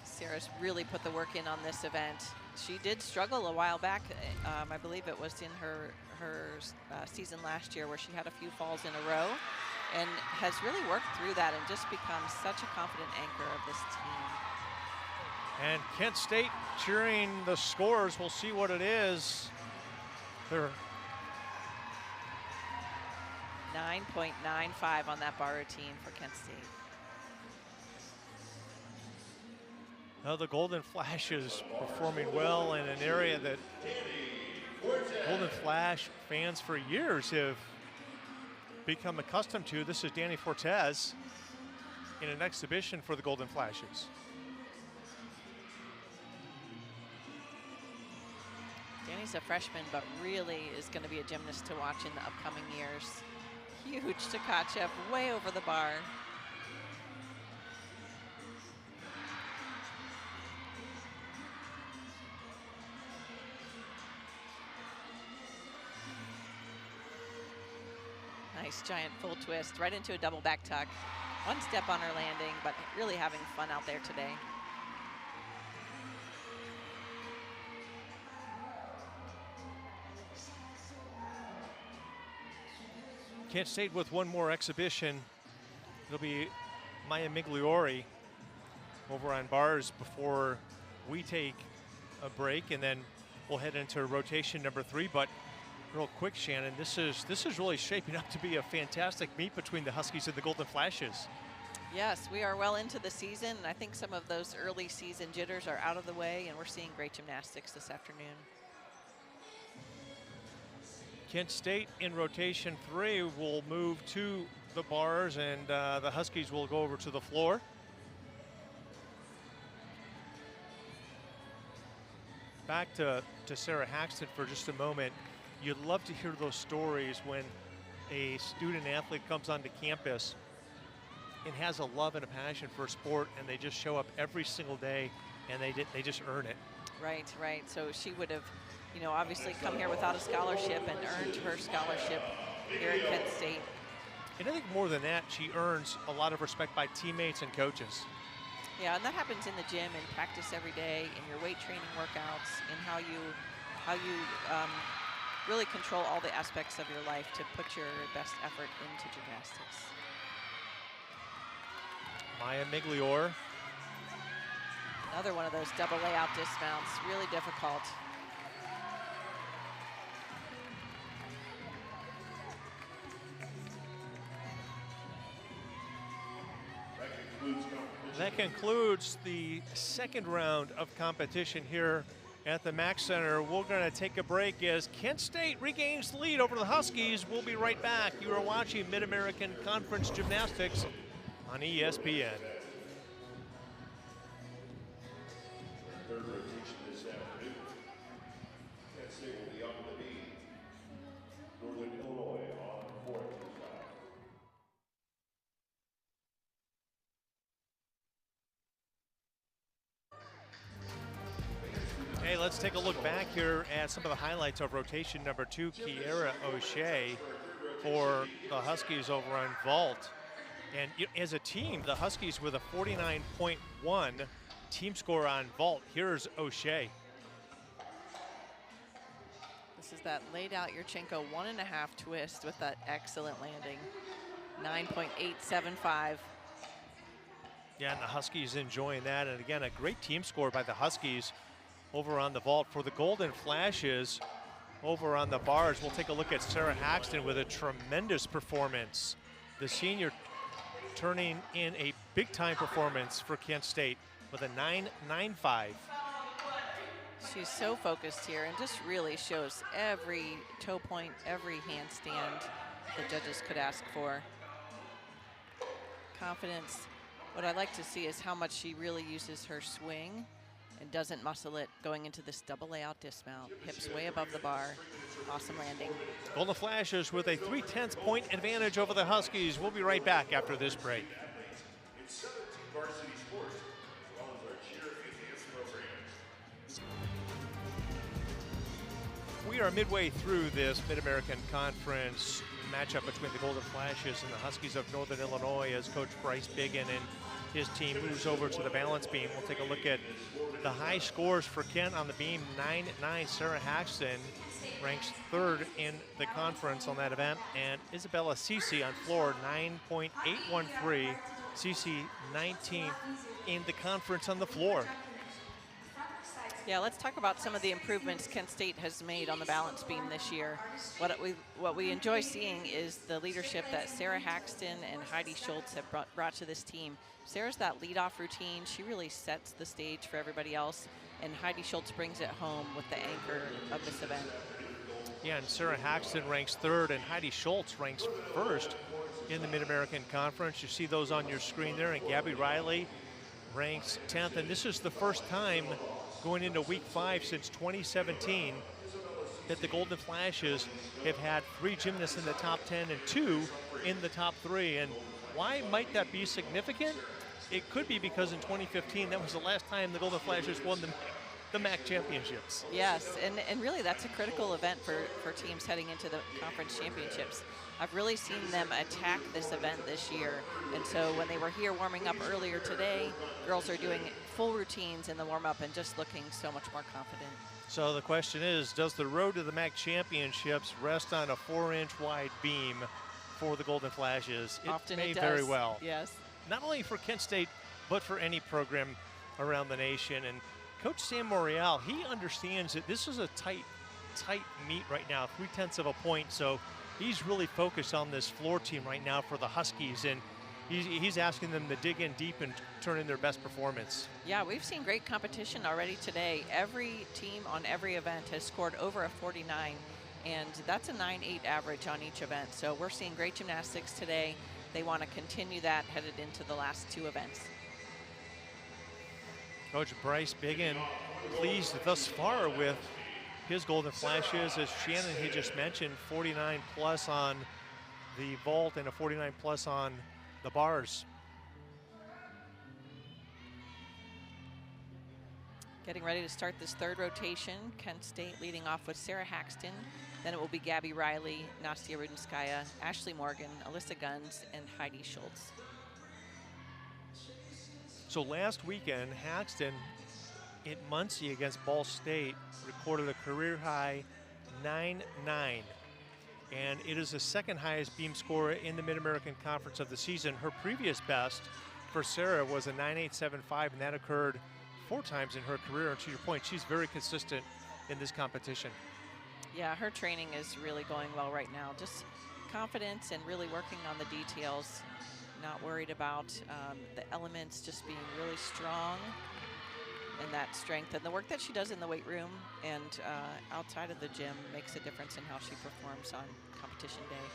[SPEAKER 2] Sarah's really put the work in on this event. She did struggle a while back. I believe it was in her season last year where she had a few falls in a row and has really worked through that and just become such a confident anchor of this team.
[SPEAKER 1] And Kent State cheering the scores. We'll see what it is. They're
[SPEAKER 2] 9.95 on that bar routine for Kent State.
[SPEAKER 1] Now the Golden Flash is performing well in an area that Golden Flash fans for years have become accustomed to. This is Danny Fortes in an exhibition for the Golden Flashes.
[SPEAKER 2] Danny's a freshman, but really is going to be a gymnast to watch in the upcoming years. Huge Tkachev, way over the bar. Nice giant full twist right into a double back tuck. One step on her landing, but really having fun out there today.
[SPEAKER 1] Kent State with one more exhibition. It'll be Maya Migliori over on bars before we take a break, and then we'll head into rotation number 3. But real quick, Shannon, this is really shaping up to be a fantastic meet between the Huskies and the Golden Flashes.
[SPEAKER 2] Yes, we are well into the season, and I think some of those early season jitters are out of the way, and we're seeing great gymnastics this afternoon.
[SPEAKER 1] Kent State in rotation 3 will move to the bars, and the Huskies will go over to the floor. Back to Sarah Haxton for just a moment. You'd love to hear those stories when a student athlete comes onto campus and has a love and a passion for a sport, and they just show up every single day, and they just earn it.
[SPEAKER 2] Right, right. So she would have, you know, obviously come here without a scholarship and earned her scholarship here at Kent State.
[SPEAKER 1] And I think more than that, she earns a lot of respect by teammates and coaches.
[SPEAKER 2] Yeah, and that happens in the gym in practice every day, in your weight training workouts, in how you really control all the aspects of your life to put your best effort into gymnastics.
[SPEAKER 1] Maya Miglior.
[SPEAKER 2] Another one of those double layout dismounts, really difficult.
[SPEAKER 1] That concludes the second round of competition here at the Mack Center. We're going to take a break as Kent State regains the lead over the Huskies. We'll be right back. You are watching Mid-American Conference Gymnastics on ESPN.
[SPEAKER 3] Third rotation this afternoon. Kent State will be up to lead. Northern Illinois on the fourth side.
[SPEAKER 1] Hey, let's take a look back here at some of the highlights of rotation number 2, Kiera O'Shea for the Huskies over on vault. And as a team, the Huskies with a 49.1 team score on vault. Here's O'Shea.
[SPEAKER 2] This is that laid out Yurchenko 1.5 twist with that excellent landing. 9.875.
[SPEAKER 1] Yeah, and the Huskies enjoying that. And again, a great team score by the Huskies over on the vault. For the Golden Flashes over on the bars, we'll take a look at Sarah Haxton with a tremendous performance. The senior turning in a big-time performance for Kent State with a 9.95.
[SPEAKER 2] She's so focused here and just really shows every toe point, every handstand the judges could ask for. Confidence. What I like to see is how much she really uses her swing and doesn't muscle it going into this double layout dismount. Hips way above the bar. Awesome landing.
[SPEAKER 1] Golden Flashes with a 3/10 point advantage over the Huskies. We'll be right back after this break.
[SPEAKER 3] It's 17 varsity sports, as well as our cheer and dance programs.
[SPEAKER 1] We are midway through this Mid-American Conference matchup between the Golden Flashes and the Huskies of Northern Illinois as Coach Bryce Biggin and his team moves over to the balance beam. We'll take a look at the high scores for Kent on the beam. 9.9, Sarah Haxton ranks third in the conference on that event, and Isabella Cece on floor, 9.813. Cece 19th in the conference on the floor.
[SPEAKER 2] Yeah, let's talk about some of the improvements Kent State has made on the balance beam this year. What we enjoy seeing is the leadership that Sarah Haxton and Heidi Schultz have brought to this team. Sarah's that leadoff routine. She really sets the stage for everybody else, and Heidi Schultz brings it home with the anchor of this event.
[SPEAKER 1] Yeah, and Sarah Haxton ranks third, and Heidi Schultz ranks first in the Mid-American Conference. You see those on your screen there, and Gabby Riley ranks 10th, and this is the first time going into week 5 since 2017 that the Golden Flashes have had 3 gymnasts in the top 10 and 2 in the top 3. And why might that be significant? It could be because in 2015, that was the last time the Golden Flashes won the MAC championships.
[SPEAKER 2] Yes, and really that's a critical event for teams heading into the conference championships. I've really seen them attack this event this year. And so when they were here warming up earlier today, girls are doing full routines in the warm-up and just looking so much more confident.
[SPEAKER 1] So the question is, does the road to the MAC championships rest on a 4-inch wide beam for the Golden Flashes?
[SPEAKER 2] Often
[SPEAKER 1] may
[SPEAKER 2] it does.
[SPEAKER 1] very well.
[SPEAKER 2] Yes.
[SPEAKER 1] Not only for Kent State, but for any program around the nation. And Coach Sam Morial, he understands that this is a tight meet right now, 0.3 of a point. So he's really focused on this floor team right now for the Huskies, and he's asking them to dig in deep and turn in their best performance.
[SPEAKER 2] Yeah, we've seen great competition already today. Every team on every event has scored over a 49, and that's a 9.8 average on each event. So we're seeing great gymnastics today. They want to continue that headed into the last 2 events. Coach
[SPEAKER 1] Bryce Biggin pleased thus far with his Golden Flashes. As Shannon had just mentioned, 49 plus on the vault and a 49 plus on the bars.
[SPEAKER 2] Getting ready to start this third rotation. Kent State leading off with Sarah Haxton. Then it will be Gabby Riley, Nastia Rudenskaya, Ashley Morgan, Alyssa Guns, and Heidi Schultz.
[SPEAKER 1] So last weekend, Haxton in Muncie against Ball State recorded a career high 9.9. And it is the second highest beam score in the Mid-American Conference of the season. Her previous best for Sarah was a 9.875, and that occurred 4 times in her career. And to your point, she's very consistent in this competition.
[SPEAKER 2] Yeah, her training is really going well right now. Just confidence and really working on the details. Not worried about the elements, just being really strong in that strength. And the work that she does in the weight room and outside of the gym makes a difference in how she performs on competition day.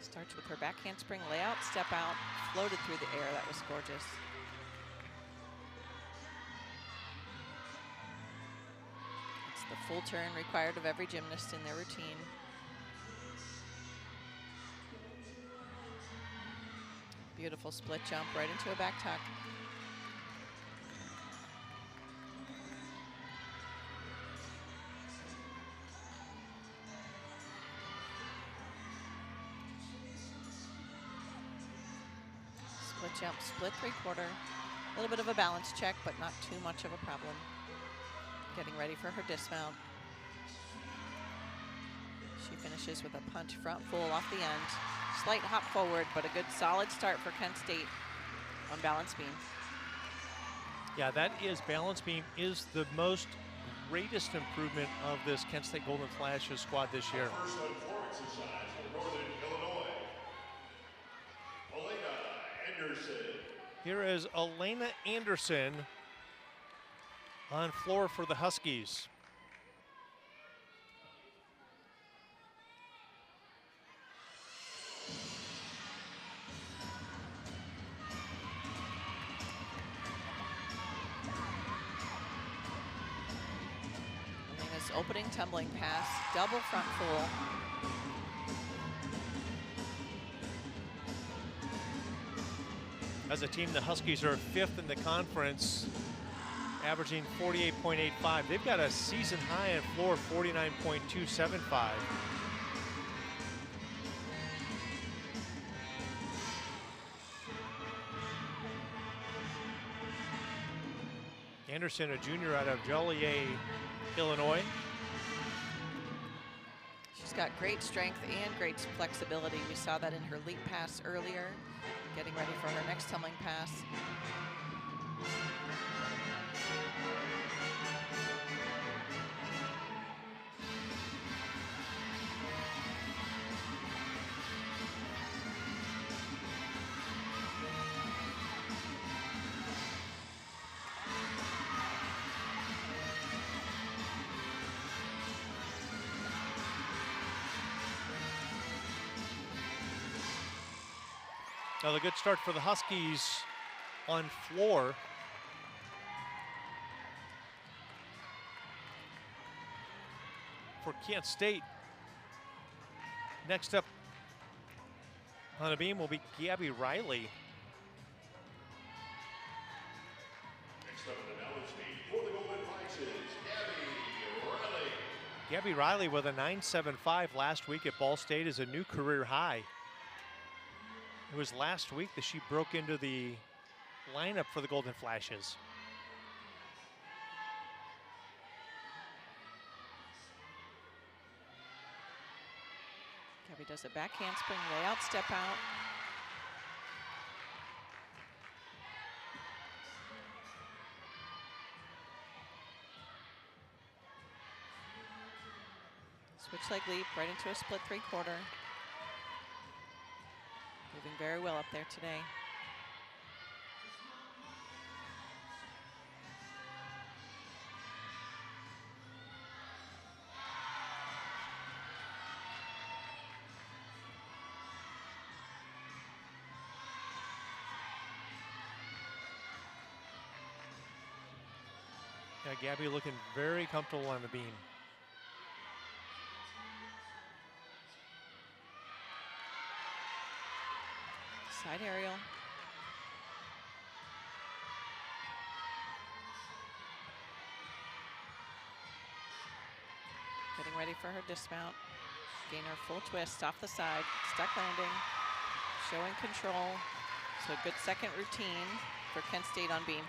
[SPEAKER 2] Starts with her back handspring layout, step out, floated through the air. That was gorgeous. It's the full turn required of every gymnast in their routine. Beautiful split jump right into a back tuck. Split jump, split 3/4. A little bit of a balance check, but not too much of a problem. Getting ready for her dismount. She finishes with a punch front full off the end. Slight hop forward, but a good solid start for Kent State on balance beam.
[SPEAKER 1] Yeah, that is, balance beam is the most greatest improvement of this Kent State Golden Flashes squad this year.
[SPEAKER 3] First on floor exercise for Northern Illinois, Elena Anderson.
[SPEAKER 1] Here is Elena Anderson on floor for the Huskies.
[SPEAKER 2] Elena's opening tumbling pass, double front full.
[SPEAKER 1] As a team, the Huskies are 5th in the conference, averaging 48.85. They've got a season high on floor, 49.275. Anderson, a junior out of Joliet, Illinois.
[SPEAKER 2] She's got great strength and great flexibility. We saw that in her leap pass earlier. Getting ready for her next tumbling pass.
[SPEAKER 1] Now, the good start for the Huskies on floor. For Kent State, next up on a beam will be Gabby Riley.
[SPEAKER 3] Next up on the balance beam for the Golden Flashes, Gabby Riley.
[SPEAKER 1] Gabby Riley with a 9.75 last week at Ball State is a new career high. It was last week that she broke into the lineup for the Golden Flashes.
[SPEAKER 2] Gabby does a back handspring layout, step out. Switch leg leap right into a split 3/4. Moving very well up there today.
[SPEAKER 1] Yeah, Gabby looking very comfortable on the beam.
[SPEAKER 2] Side aerial. Getting ready for her dismount. Gain her full twist off the side. Stuck landing. Showing control. So a good second routine for Kent State on beam.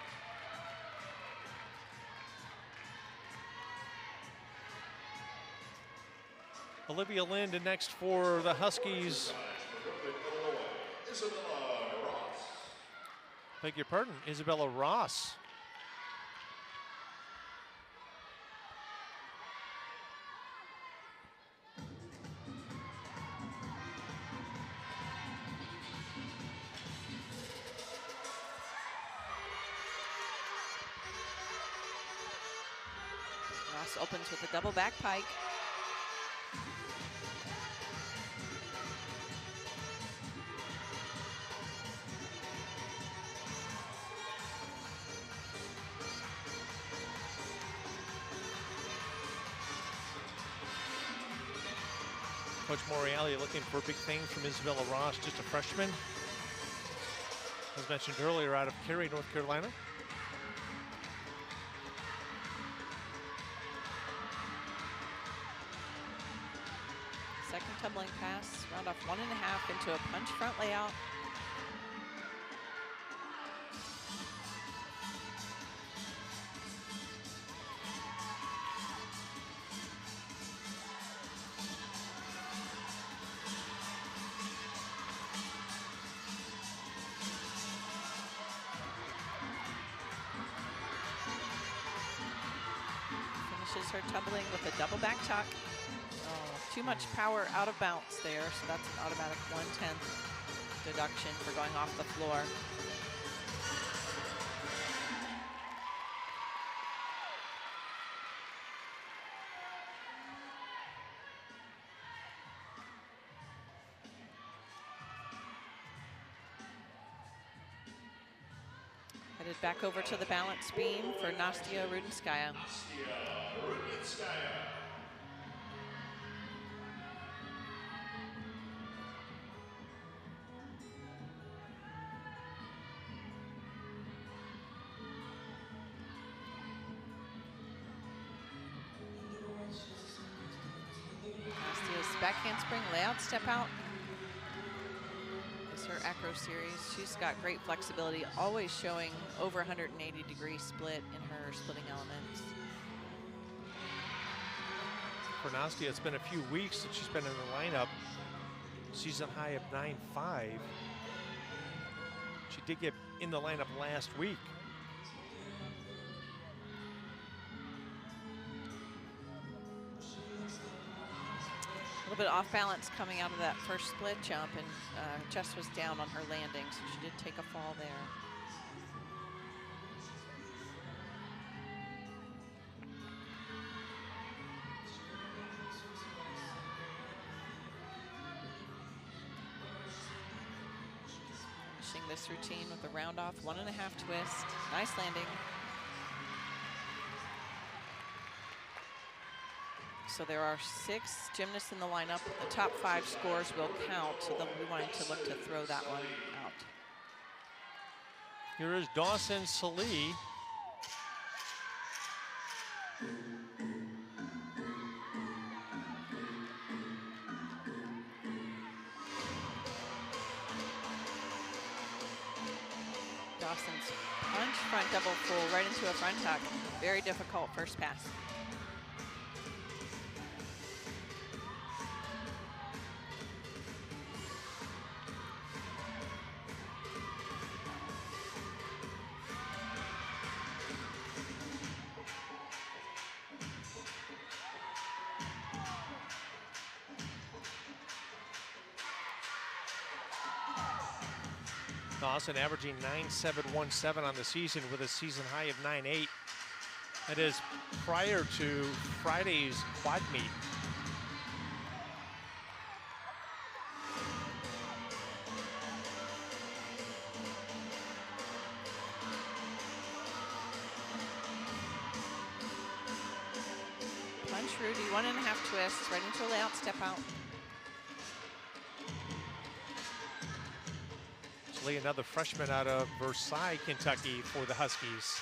[SPEAKER 1] Olivia Lind next for the Huskies. Beg your pardon, Isabella Ross.
[SPEAKER 2] Ross opens with a double back pike.
[SPEAKER 1] Coach Moriali looking for big things from Isabella Ross, just a freshman. As mentioned earlier, out of Cary, North Carolina.
[SPEAKER 2] Second tumbling pass, round off 1.5 into a punch front layout. Finishes her tumbling with a double back tuck. Oh, too much power out of bounce there, so that's an automatic 1/10 deduction for going off the floor. Headed back over to the balance beam for Nastia Rudenskaya. Nastia's back handspring, layout step out. Is her acro series. She's got great flexibility, always showing over 180-degree split in her splitting elements.
[SPEAKER 1] For Nastia, it's been a few weeks since she's been in the lineup. Season high of 9.5. She did get in the lineup last week.
[SPEAKER 2] A little bit off balance coming out of that first split jump, and chest was down on her landing, so she did take a fall there. Finishing this routine with a round off 1.5 twist. Nice landing. So there are 6 gymnasts in the lineup. The top 5 scores will count, so they'll be wanting to look to throw that one out.
[SPEAKER 1] Here is Dawson Salee.
[SPEAKER 2] Dawson's punch front double full right into a front tuck. Very difficult first pass.
[SPEAKER 1] Dawson averaging 9.717 on the season with a season high of 9.8. That is prior to Friday's quad meet.
[SPEAKER 2] Punch Rudy, 1.5 twists, right into a layout step out.
[SPEAKER 1] Lee, another freshman out of Versailles, Kentucky for the Huskies.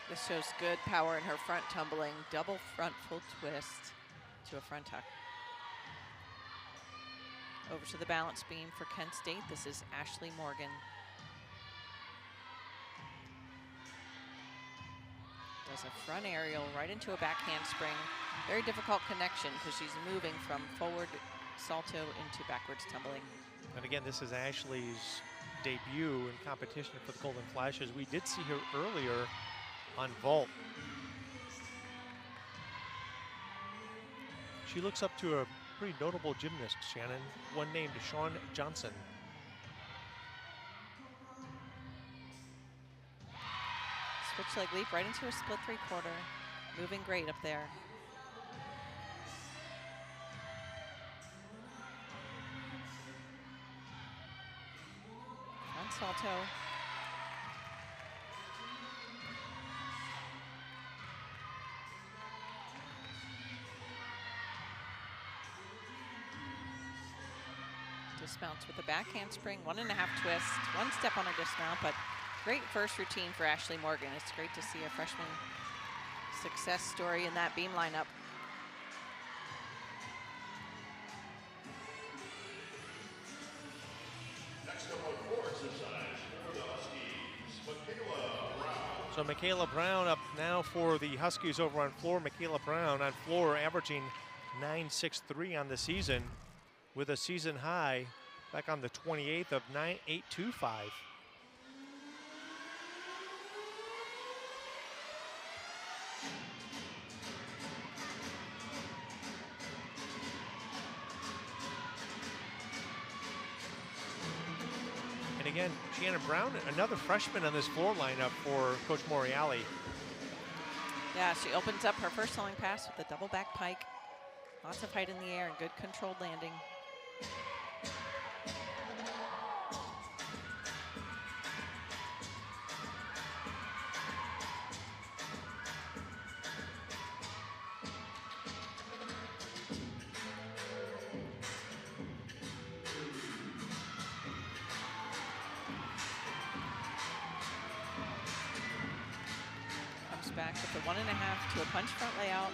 [SPEAKER 2] This shows good power in her front tumbling, double front full twist to a front tuck. Over to the balance beam for Kent State. This is Ashley Morgan. Does a front aerial right into a back handspring. Very difficult connection because she's moving from forward salto into backwards tumbling.
[SPEAKER 1] And again, this is Ashley's debut in competition for the Golden Flashes. We did see her earlier on vault. She looks up to a pretty notable gymnast, Shannon, one named Shawn Johnson.
[SPEAKER 2] Switch leg leap right into a split 3/4. Moving great up there. Front salto. Dismounts with a back handspring, 1.5 twist, 1 step on her dismount, but great first routine for Ashley Morgan. It's great to see a freshman success story in that beam lineup.
[SPEAKER 3] Next up on floor exercise for the Huskies, Michaela Brown.
[SPEAKER 1] So Michaela Brown up now for the Huskies over on floor. Michaela Brown on floor averaging 9.63 on the season with a season high back on the 28th of 9.825. And again, Shannon Brown, another freshman on this floor lineup for Coach Moriali.
[SPEAKER 2] Yeah, she opens up her first sewing pass with a double back pike. Lots of height in the air and good controlled landing. Comes back with a 1.5 to a punch front layout.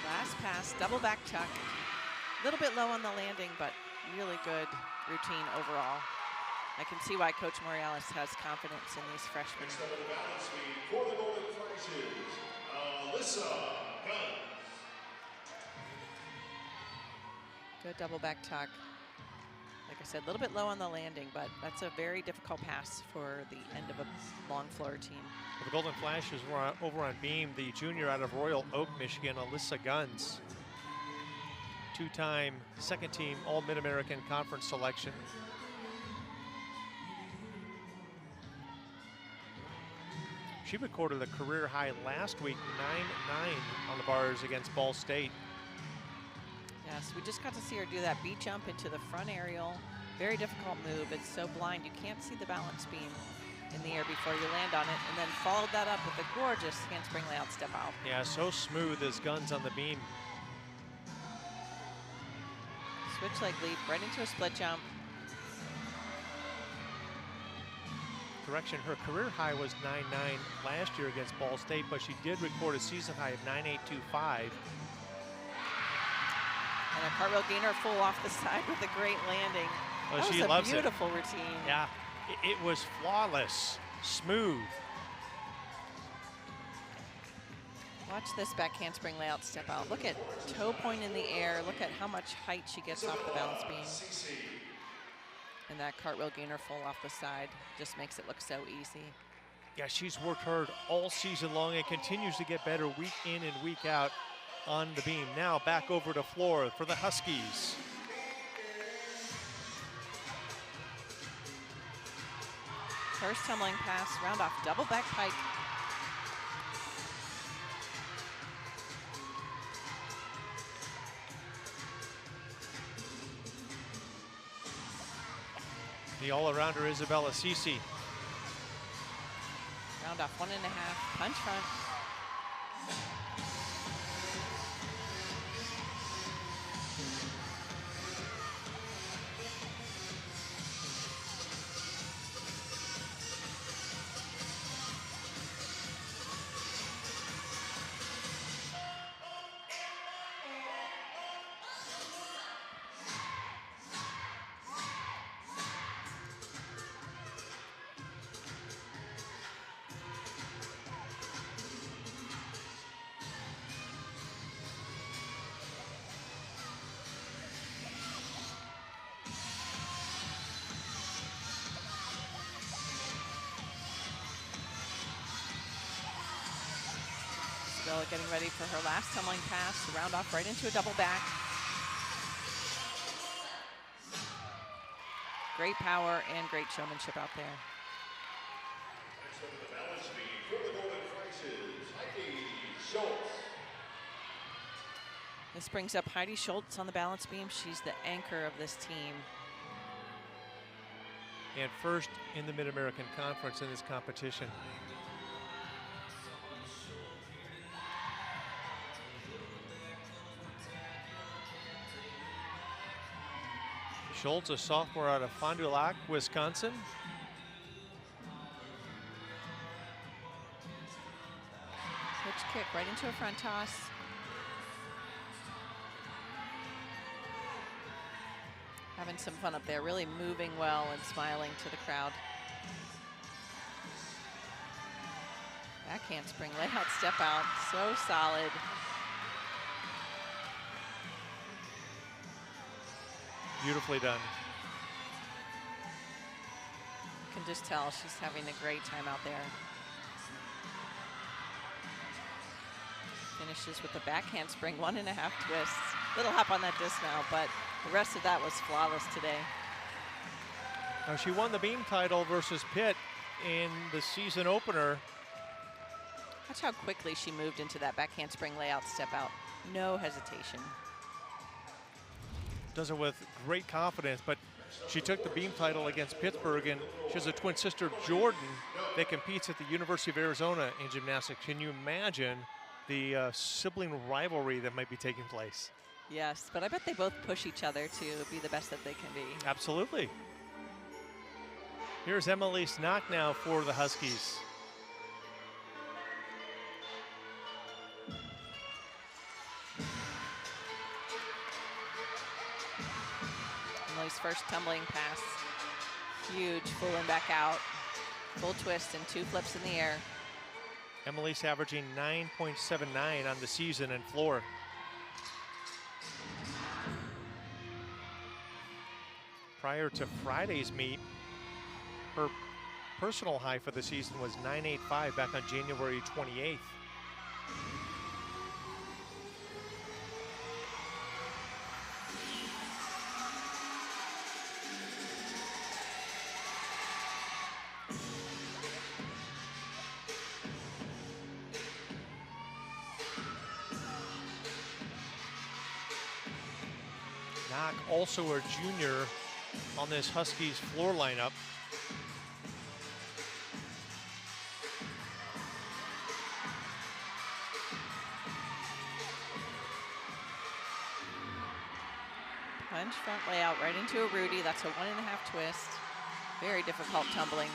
[SPEAKER 2] Last pass, double back tuck. A little bit low on the landing, but really good routine overall. I can see why Coach Morales has confidence in these freshmen.
[SPEAKER 3] Next up on the balance beam for the Golden Flashes, Alyssa Guns.
[SPEAKER 2] Good double back tuck. Like I said, a little bit low on the landing, but that's a very difficult pass for the end of a long floor routine.
[SPEAKER 1] For the Golden Flashes were over on beam, the junior out of Royal Oak, Michigan, Alyssa Guns. Two-time second team All-Mid-American Conference selection. She recorded a career high last week, 9.9 on the bars against Ball State.
[SPEAKER 2] Yes, we just got to see her do that beat jump into the front aerial. Very difficult move. It's so blind. You can't see the balance beam in the air before you land on it. And then followed that up with a gorgeous handspring layout step out.
[SPEAKER 1] Yeah, so smooth as Guns on the beam.
[SPEAKER 2] Switch leg leap right into a split jump.
[SPEAKER 1] Correction, her career high was 9.9 last year against Ball State, but she did record a season high of 9.825.
[SPEAKER 2] And a cartwheel gainer full off the side with a great landing.
[SPEAKER 1] Oh,
[SPEAKER 2] That
[SPEAKER 1] she
[SPEAKER 2] was
[SPEAKER 1] loves
[SPEAKER 2] a beautiful routine.
[SPEAKER 1] Yeah, it was flawless, smooth.
[SPEAKER 2] Watch this back handspring layout step out. Look at toe point in the air. Look at how much height she gets off the balance beam. And that cartwheel gainer full off the side just makes it look so easy.
[SPEAKER 1] Yeah, she's worked hard all season long and continues to get better week in and week out on the beam. Now back over to floor for the Huskies.
[SPEAKER 2] First tumbling pass, round off double back pike.
[SPEAKER 1] The all-arounder Isabella Cece.
[SPEAKER 2] Round off 1.5, punch front. Isabella getting ready for her last tumbling pass, round off right into a double back. Great power and great showmanship out there.
[SPEAKER 3] Next up in the balance beam for the Golden Flashes, Heidi Schultz.
[SPEAKER 2] This brings up Heidi Schultz on the balance beam. She's the anchor of this team.
[SPEAKER 1] And first in the Mid-American Conference in this competition. Schultz, a sophomore out of Fond du Lac, Wisconsin.
[SPEAKER 2] Switch kick right into a front toss. Having some fun up there, really moving well and smiling to the crowd. Backhand spring layout step out, so solid.
[SPEAKER 1] Beautifully done.
[SPEAKER 2] You can just tell she's having a great time out there. Finishes with a backhand spring, 1.5 twists. Little hop on that dismount, but the rest of that was flawless today.
[SPEAKER 1] Now she won the beam title versus Pitt in the season opener.
[SPEAKER 2] Watch how quickly she moved into that backhand spring layout step out. No hesitation.
[SPEAKER 1] Does it with great confidence, but she took the beam title against Pittsburgh, and she has a twin sister, Jordan, that competes at the University of Arizona in gymnastics. Can you imagine the sibling rivalry that might be taking place?
[SPEAKER 2] Yes, but I bet they both push each other to be the best that they can be.
[SPEAKER 1] Absolutely. Here's Emily Snock now for the Huskies.
[SPEAKER 2] Emily's first tumbling pass. Huge full and back out. Full twist and 2 flips in the air.
[SPEAKER 1] Emily's averaging 9.79 on the season and floor. Prior to Friday's meet, her personal high for the season was 9.85 back on January 28th. Knock, also a junior on this Huskies floor lineup.
[SPEAKER 2] Punch front layout right into a Rudy. That's a 1.5 twist. Very difficult tumbling.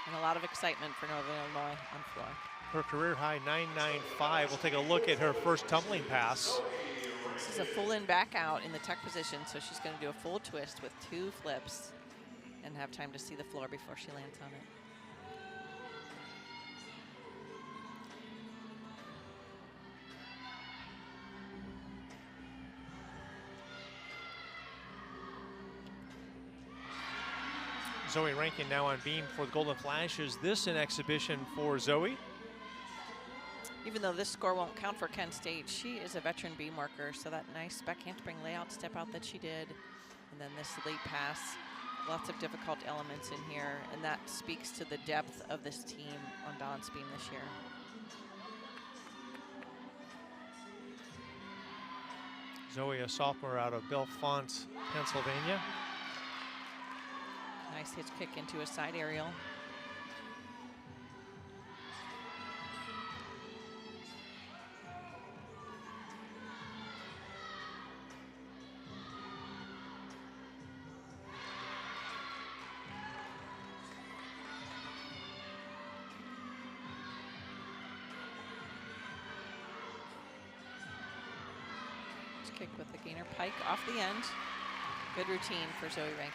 [SPEAKER 2] And a lot of excitement for Northern Illinois on floor.
[SPEAKER 1] Her career high 9.95. We'll take a look at her first tumbling pass.
[SPEAKER 2] This is a full in back out in the tuck position, so she's going to do a full twist with 2 flips and have time to see the floor before she lands on it.
[SPEAKER 1] Zoe Rankin now on beam for the Golden Flashes. This an exhibition for Zoe.
[SPEAKER 2] Even though this score won't count for Kent State, she is a veteran beam worker, so that nice backhand spring layout step out that she did, and then this late pass, lots of difficult elements in here, and that speaks to the depth of this team on balance beam this year.
[SPEAKER 1] Zoe, a sophomore out of Bellefonte, Pennsylvania.
[SPEAKER 2] Nice hitch kick into a side aerial. Kick with the gainer pike off the end. Good routine for Zoe Rankin.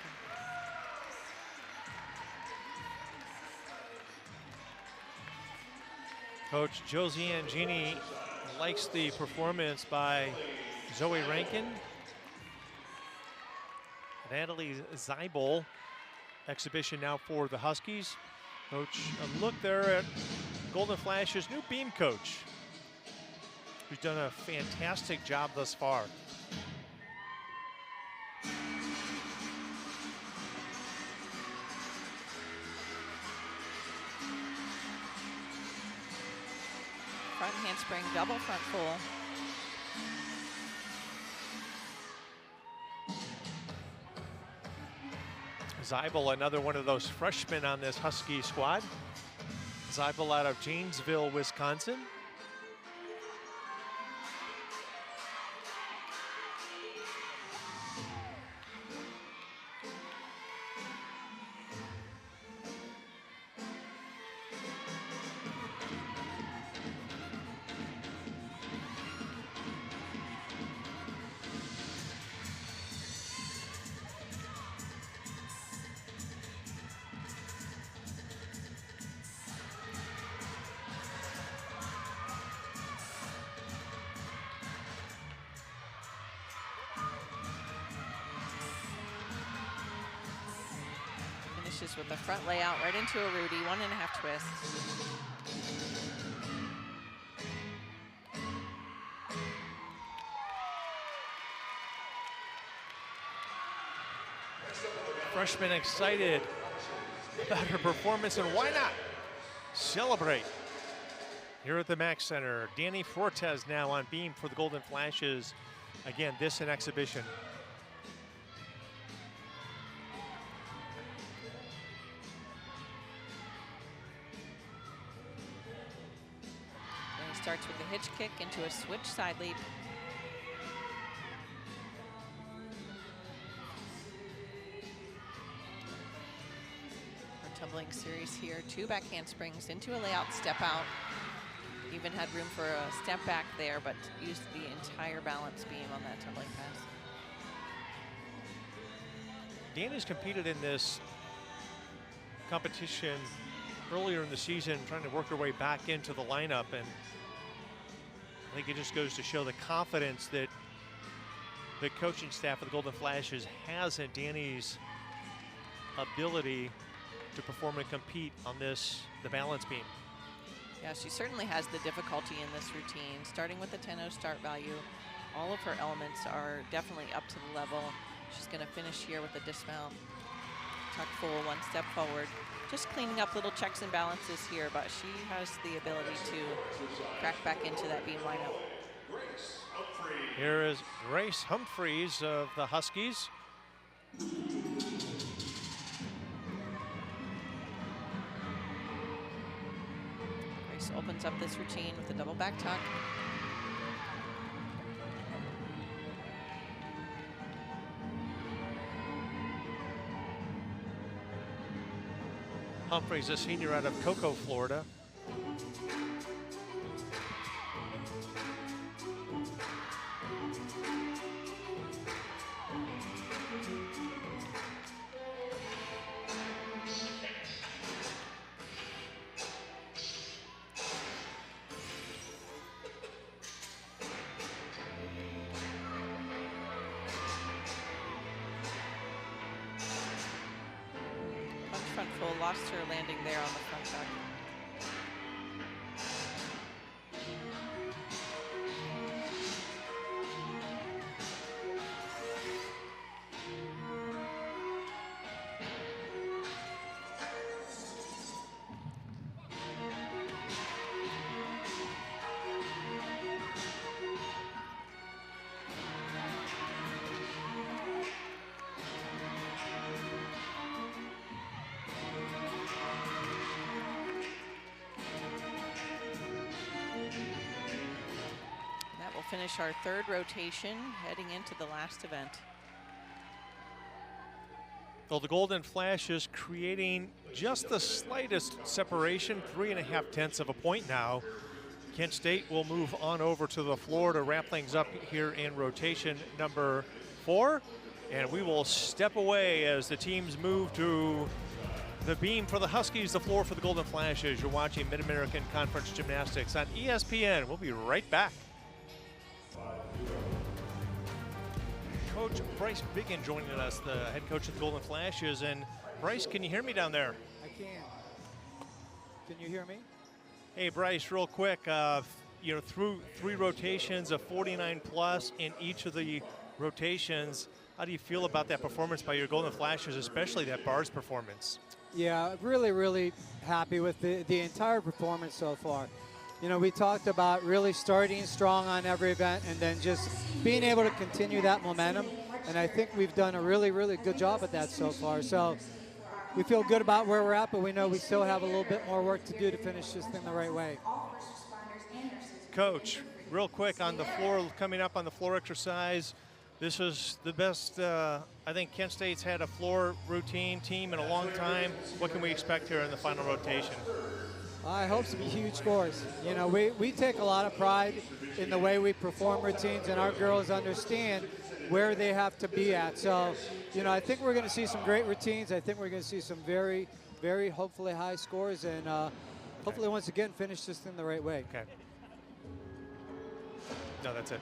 [SPEAKER 1] Coach Josie Angini likes the performance by Zoe Rankin. Natalie Zeibel, exhibition now for the Huskies. Coach, a look there at Golden Flash's new beam coach, who's done a fantastic job thus far.
[SPEAKER 2] Front handspring, double front full.
[SPEAKER 1] Zeibel, another one of those freshmen on this Husky squad. Zeibel out of Janesville, Wisconsin.
[SPEAKER 2] Finishes with the front layout right into a Rudy, 1.5 twists.
[SPEAKER 1] Freshman excited about her performance, and why not celebrate here at the Mack Center? Danny Fortes now on beam for the Golden Flashes. Again, this an exhibition.
[SPEAKER 2] Then he starts with a hitch kick into a switch side leap. Tumbling series here, 2 back handsprings into a layout step out. Even had room for a step back there, but used the entire balance beam on that tumbling pass.
[SPEAKER 1] Danny's competed in this competition earlier in the season, trying to work her way back into the lineup, and I think it just goes to show the confidence that the coaching staff of the Golden Flashes has in Danny's ability to perform and compete on the balance beam.
[SPEAKER 2] Yeah, she certainly has the difficulty in this routine. Starting with the 10-0 start value, all of her elements are definitely up to the level. She's going to finish here with a dismount, tuck full, 1 step forward. Just cleaning up little checks and balances here, but she has the ability to crack back into that beam lineup.
[SPEAKER 1] Here is Grace Humphreys of the Huskies.
[SPEAKER 2] Grace opens up this routine with a double back tuck.
[SPEAKER 1] Humphreys, a senior out of Cocoa, Florida.
[SPEAKER 2] Front full, lost her landing there on the front tuck. finish our third rotation heading into the last event.
[SPEAKER 1] Well, the Golden Flashes creating just the slightest separation, 3.5 tenths of a point now. Kent State will move on over to the floor to wrap things up here in rotation number 4. And we will step away as the teams move to the beam for the Huskies, the floor for the Golden Flashes. You're watching Mid-American Conference Gymnastics on ESPN. We'll be right back. Coach Bryce Biggin joining us, the head coach of the Golden Flashes. And Bryce, can you hear me down there?
[SPEAKER 4] I can. Can you hear me?
[SPEAKER 1] Hey Bryce, real quick, through 3 rotations of 49 plus in each of the rotations, how do you feel about that performance by your Golden Flashes, especially that bars performance?
[SPEAKER 4] Yeah, really, really happy with the entire performance so far. You know, we talked about really starting strong on every event and then just being able to continue that momentum. And I think we've done a really, really good job at that so far. So we feel good about where we're at, but we know we still have a little bit more work to do to finish this thing the right way.
[SPEAKER 1] Coach, real quick on the floor, coming up on the floor exercise, this is the best, I think Kent State's had a floor routine team in a long time. What can we expect here in the final rotation?
[SPEAKER 4] I hope to be huge scores. You know, we take a lot of pride in the way we perform routines, and our girls understand where they have to be at. So, you know, I think we're going to see some great routines. I think we're going to see some very, very hopefully high scores, and hopefully once again finish this thing the right way.
[SPEAKER 1] Okay. No, that's it.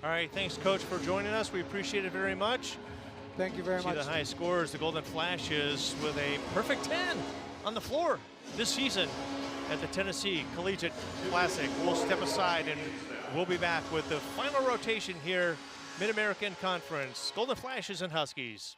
[SPEAKER 1] All right, thanks, Coach, for joining us. We appreciate it very much.
[SPEAKER 4] Thank you very much.
[SPEAKER 1] See the high scores, the Golden Flashes with a perfect 10 on the floor this season at the Tennessee Collegiate Classic. We'll step aside and we'll be back with the final rotation here, Mid-American Conference, Golden Flashes and Huskies.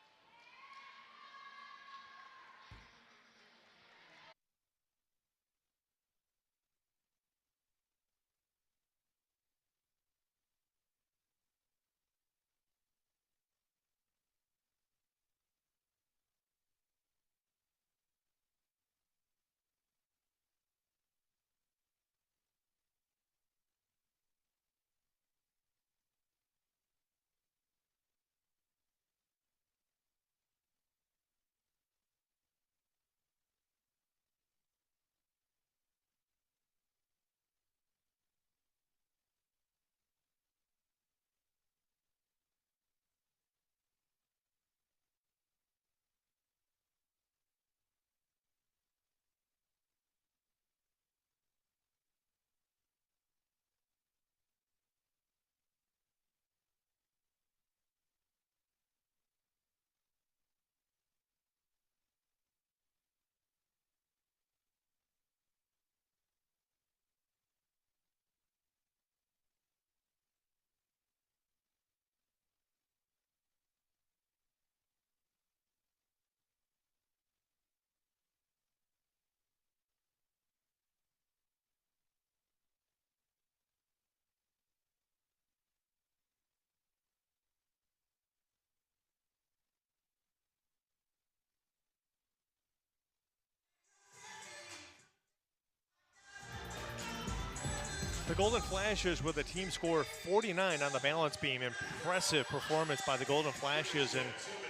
[SPEAKER 1] The Golden Flashes with a team score 49 on the balance beam. Impressive performance by the Golden Flashes, and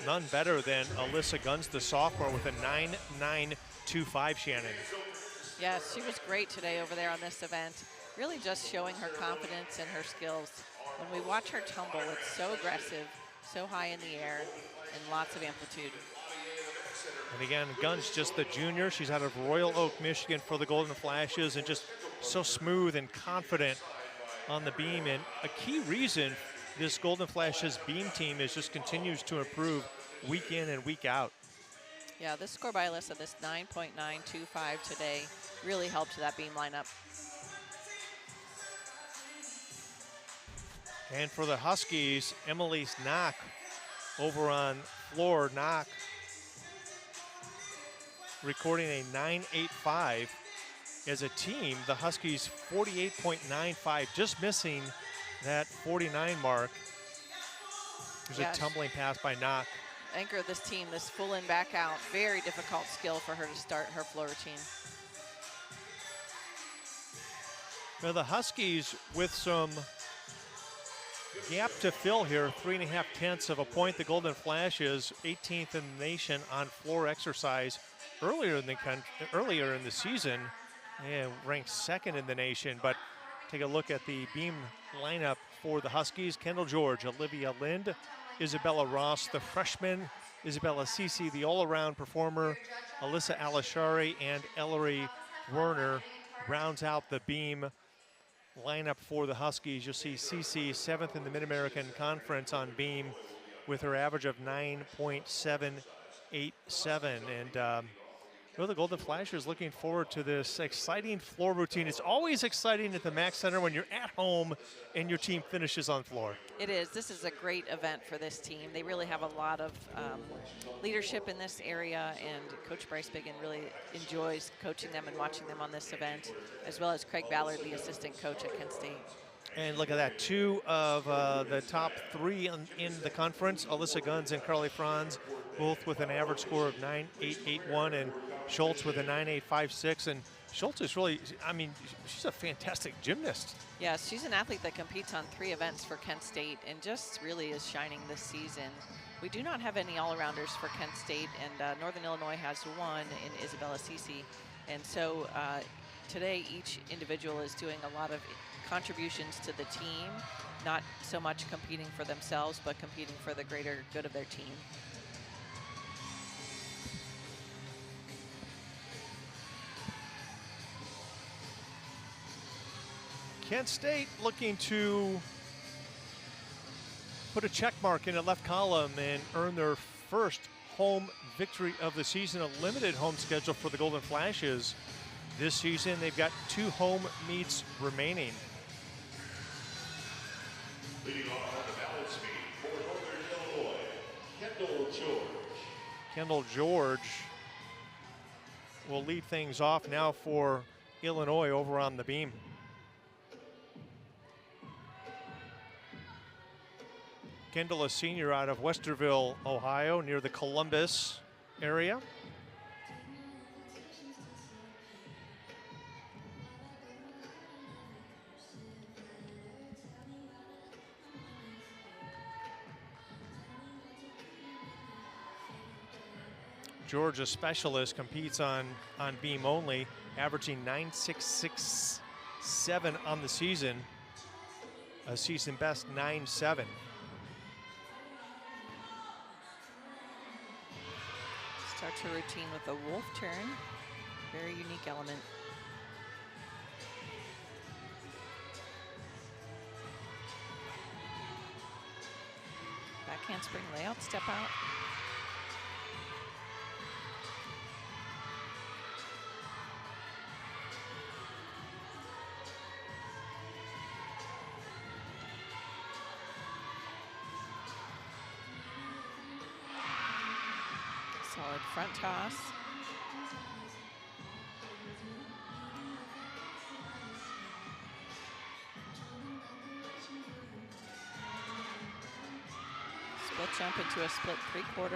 [SPEAKER 1] none better than Alyssa Guns, the sophomore, with a 9.925, Shannon.
[SPEAKER 2] Yes, she was great today over there on this event. Really just showing her confidence and her skills. When we watch her tumble, it's so aggressive, so high in the air, and lots of amplitude.
[SPEAKER 1] And again, Guns, just the junior. She's out of Royal Oak, Michigan for the Golden Flashes, and just so smooth and confident on the beam. And a key reason this Golden Flashes beam team is just continues to improve week in and week out.
[SPEAKER 2] Yeah, this score by Alyssa, this 9.925 today, really helped that beam lineup.
[SPEAKER 1] And for the Huskies, Emily's Knock over on floor. Knock recording a 9.85. As a team, the Huskies 48.95, just missing that 49 mark. There's a tumbling pass by Knock.
[SPEAKER 2] Anchor of this team, this full in, back out, very difficult skill for her to start her floor routine.
[SPEAKER 1] Now the Huskies with some gap to fill here, 3.5 tenths of a point. The Golden Flashes, 18th in the nation on floor exercise earlier in the season, and ranked second in the nation. But take a look at the beam lineup for the Huskies. Kendall George, Olivia Lind, Isabella Ross, the freshman, Isabella Cece, the all-around performer, Alyssa Alishari, and Ellery Werner rounds out the beam lineup for the Huskies. You'll see Cece 7th in the Mid-American Conference on beam with her average of 9.787. And the Golden Flashes looking forward to this exciting floor routine. It's always exciting at the Mack Center when you're at home and your team finishes on floor.
[SPEAKER 2] It is. This is a great event for this team. They really have a lot of leadership in this area, and Coach Bryce Biggin really enjoys coaching them and watching them on this event, as well as Craig Ballard, the assistant coach at Kent State.
[SPEAKER 1] And look at that, 2 of the top 3 in the conference, Alyssa Guns and Carly Franz, both with an average score of 9.881, and Schultz with a 9.856. And Schultz is really, I mean, she's a fantastic gymnast.
[SPEAKER 2] Yes, she's an athlete that competes on 3 events for Kent State and just really is shining this season. We do not have any all-arounders for Kent State, and Northern Illinois has one in Isabella Cece. And so today each individual is doing a lot of contributions to the team, not so much competing for themselves, but competing for the greater good of their team.
[SPEAKER 1] Kent State looking to put a check mark in the left column and earn their first home victory of the season. A limited home schedule for the Golden Flashes this season. They've got 2 home meets remaining.
[SPEAKER 3] Leading off on the balance beat for Northern Illinois, Kendall George.
[SPEAKER 1] Kendall George will lead things off now for Illinois over on the beam. Kendall, a senior out of Westerville, Ohio, near the Columbus area. George, a specialist, competes on beam only, averaging 9.667 on the season, a season best 9.7.
[SPEAKER 2] Starts her routine with a wolf turn, very unique element. Back handspring layout, step out. Solid front toss. Split jump into a split 3/4.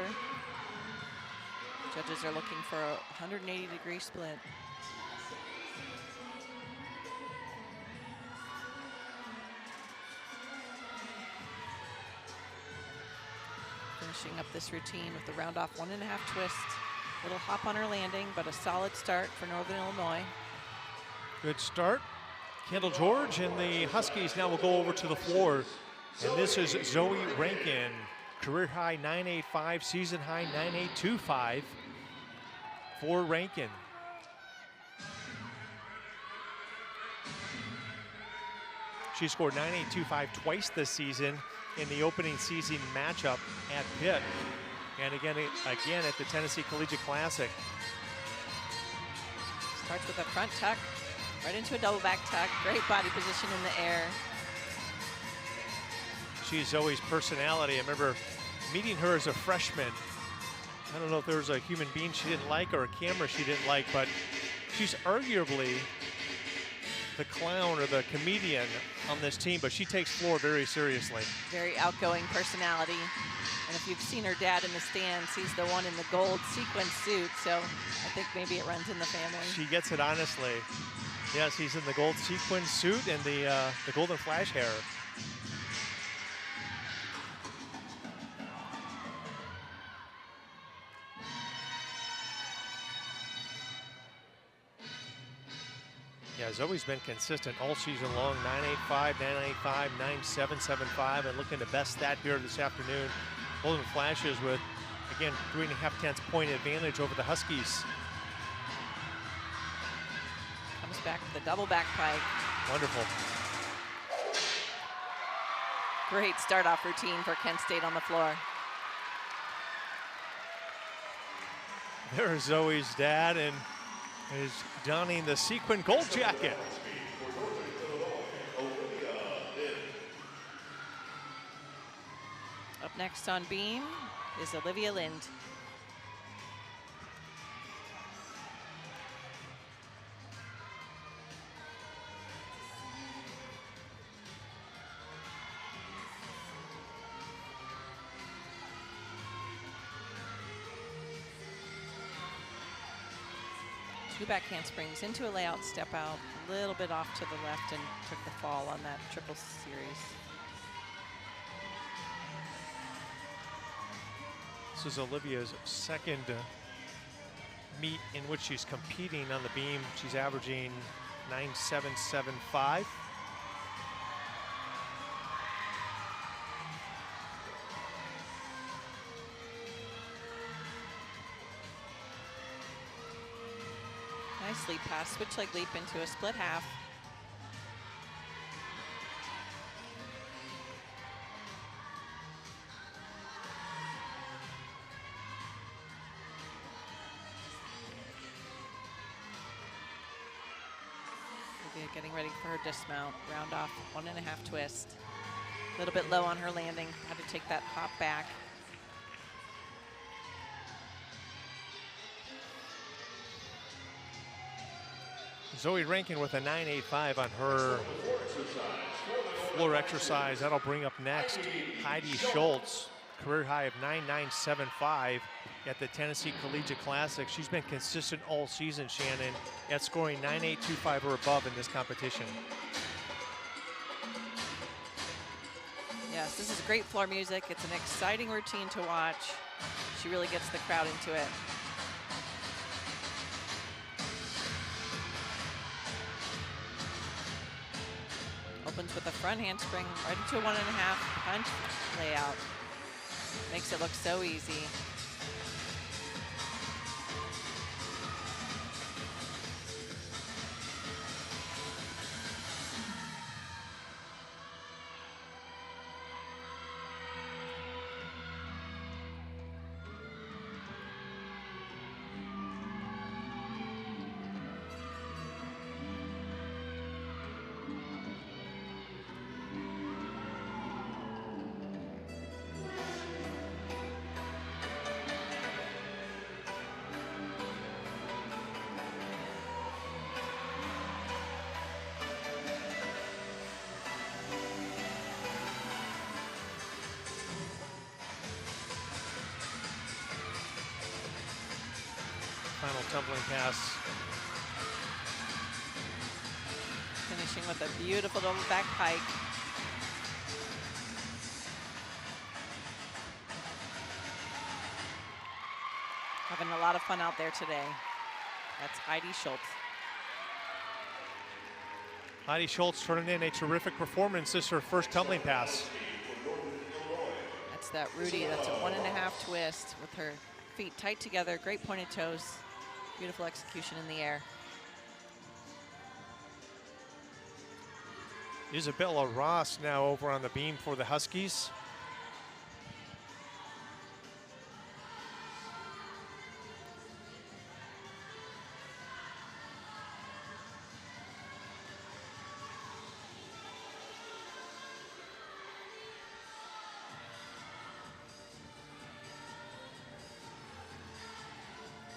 [SPEAKER 2] Judges are looking for a 180-degree split. Finishing up this routine with the round off 1.5 twist. Little hop on her landing, but a solid start for Northern Illinois.
[SPEAKER 1] Good start. Kendall George and the Huskies now will go over to the floor. And this is Zoe Rankin. Career high 9.85, season high 9.825 for Rankin. She scored 9.825 twice this season in the opening season matchup at Pitt, and again at the Tennessee Collegiate Classic.
[SPEAKER 2] Starts with a front tuck, right into a double back tuck. Great body position in the air.
[SPEAKER 1] She's Zoe's personality. I remember meeting her as a freshman. I don't know if there was a human being she didn't like or a camera she didn't like, but she's arguably the clown or the comedian on this team, but she takes floor very seriously.
[SPEAKER 2] Very outgoing personality. And if you've seen her dad in the stands, he's the one in the gold sequin suit, so I think maybe it runs in the family.
[SPEAKER 1] She gets it honestly. Yes, he's in the gold sequin suit and the golden flash hair. Yeah, Zoe's been consistent all season long. 985, 985, 9775, and looking to best that here this afternoon. Golden Flashes with, again, 3.5 tenths point advantage over the Huskies.
[SPEAKER 2] Comes back with the double back pike.
[SPEAKER 1] Wonderful.
[SPEAKER 2] Great start-off routine for Kent State on the floor.
[SPEAKER 1] There's Zoe's dad, and is donning the sequin gold jacket.
[SPEAKER 2] Up next on beam is Olivia Lind. Two back handsprings into a layout, step out, a little bit off to the left, and took the fall on that triple series.
[SPEAKER 1] This is Olivia's second meet in which she's competing on the beam. She's averaging 9.775.
[SPEAKER 2] Nice leap pass, switch leg leap into a split half. Olivia getting ready for her dismount. Round off, 1.5 twist. A little bit low on her landing. Had to take that hop back.
[SPEAKER 1] Zoe Rankin with a 9.85 on her floor exercise. That'll bring up next Heidi Schultz, career high of 9.975 at the Tennessee Collegiate Classic. She's been consistent all season, Shannon, at scoring 9.825 or above in this competition.
[SPEAKER 2] Yes, this is great floor music. It's an exciting routine to watch. She really gets the crowd into it. Opens with a front handspring right into a 1.5 punch layout. Makes it look so easy.
[SPEAKER 1] Final tumbling pass.
[SPEAKER 2] Finishing with a beautiful double back pike. Having a lot of fun out there today. That's Heidi Schultz.
[SPEAKER 1] Heidi Schultz turning in a terrific performance. This is her first tumbling pass.
[SPEAKER 2] That's that Rudy. That's a 1.5 twist with her feet tight together. Great pointed toes. Beautiful execution in the air.
[SPEAKER 1] Isabella Ross now over on the beam for the Huskies.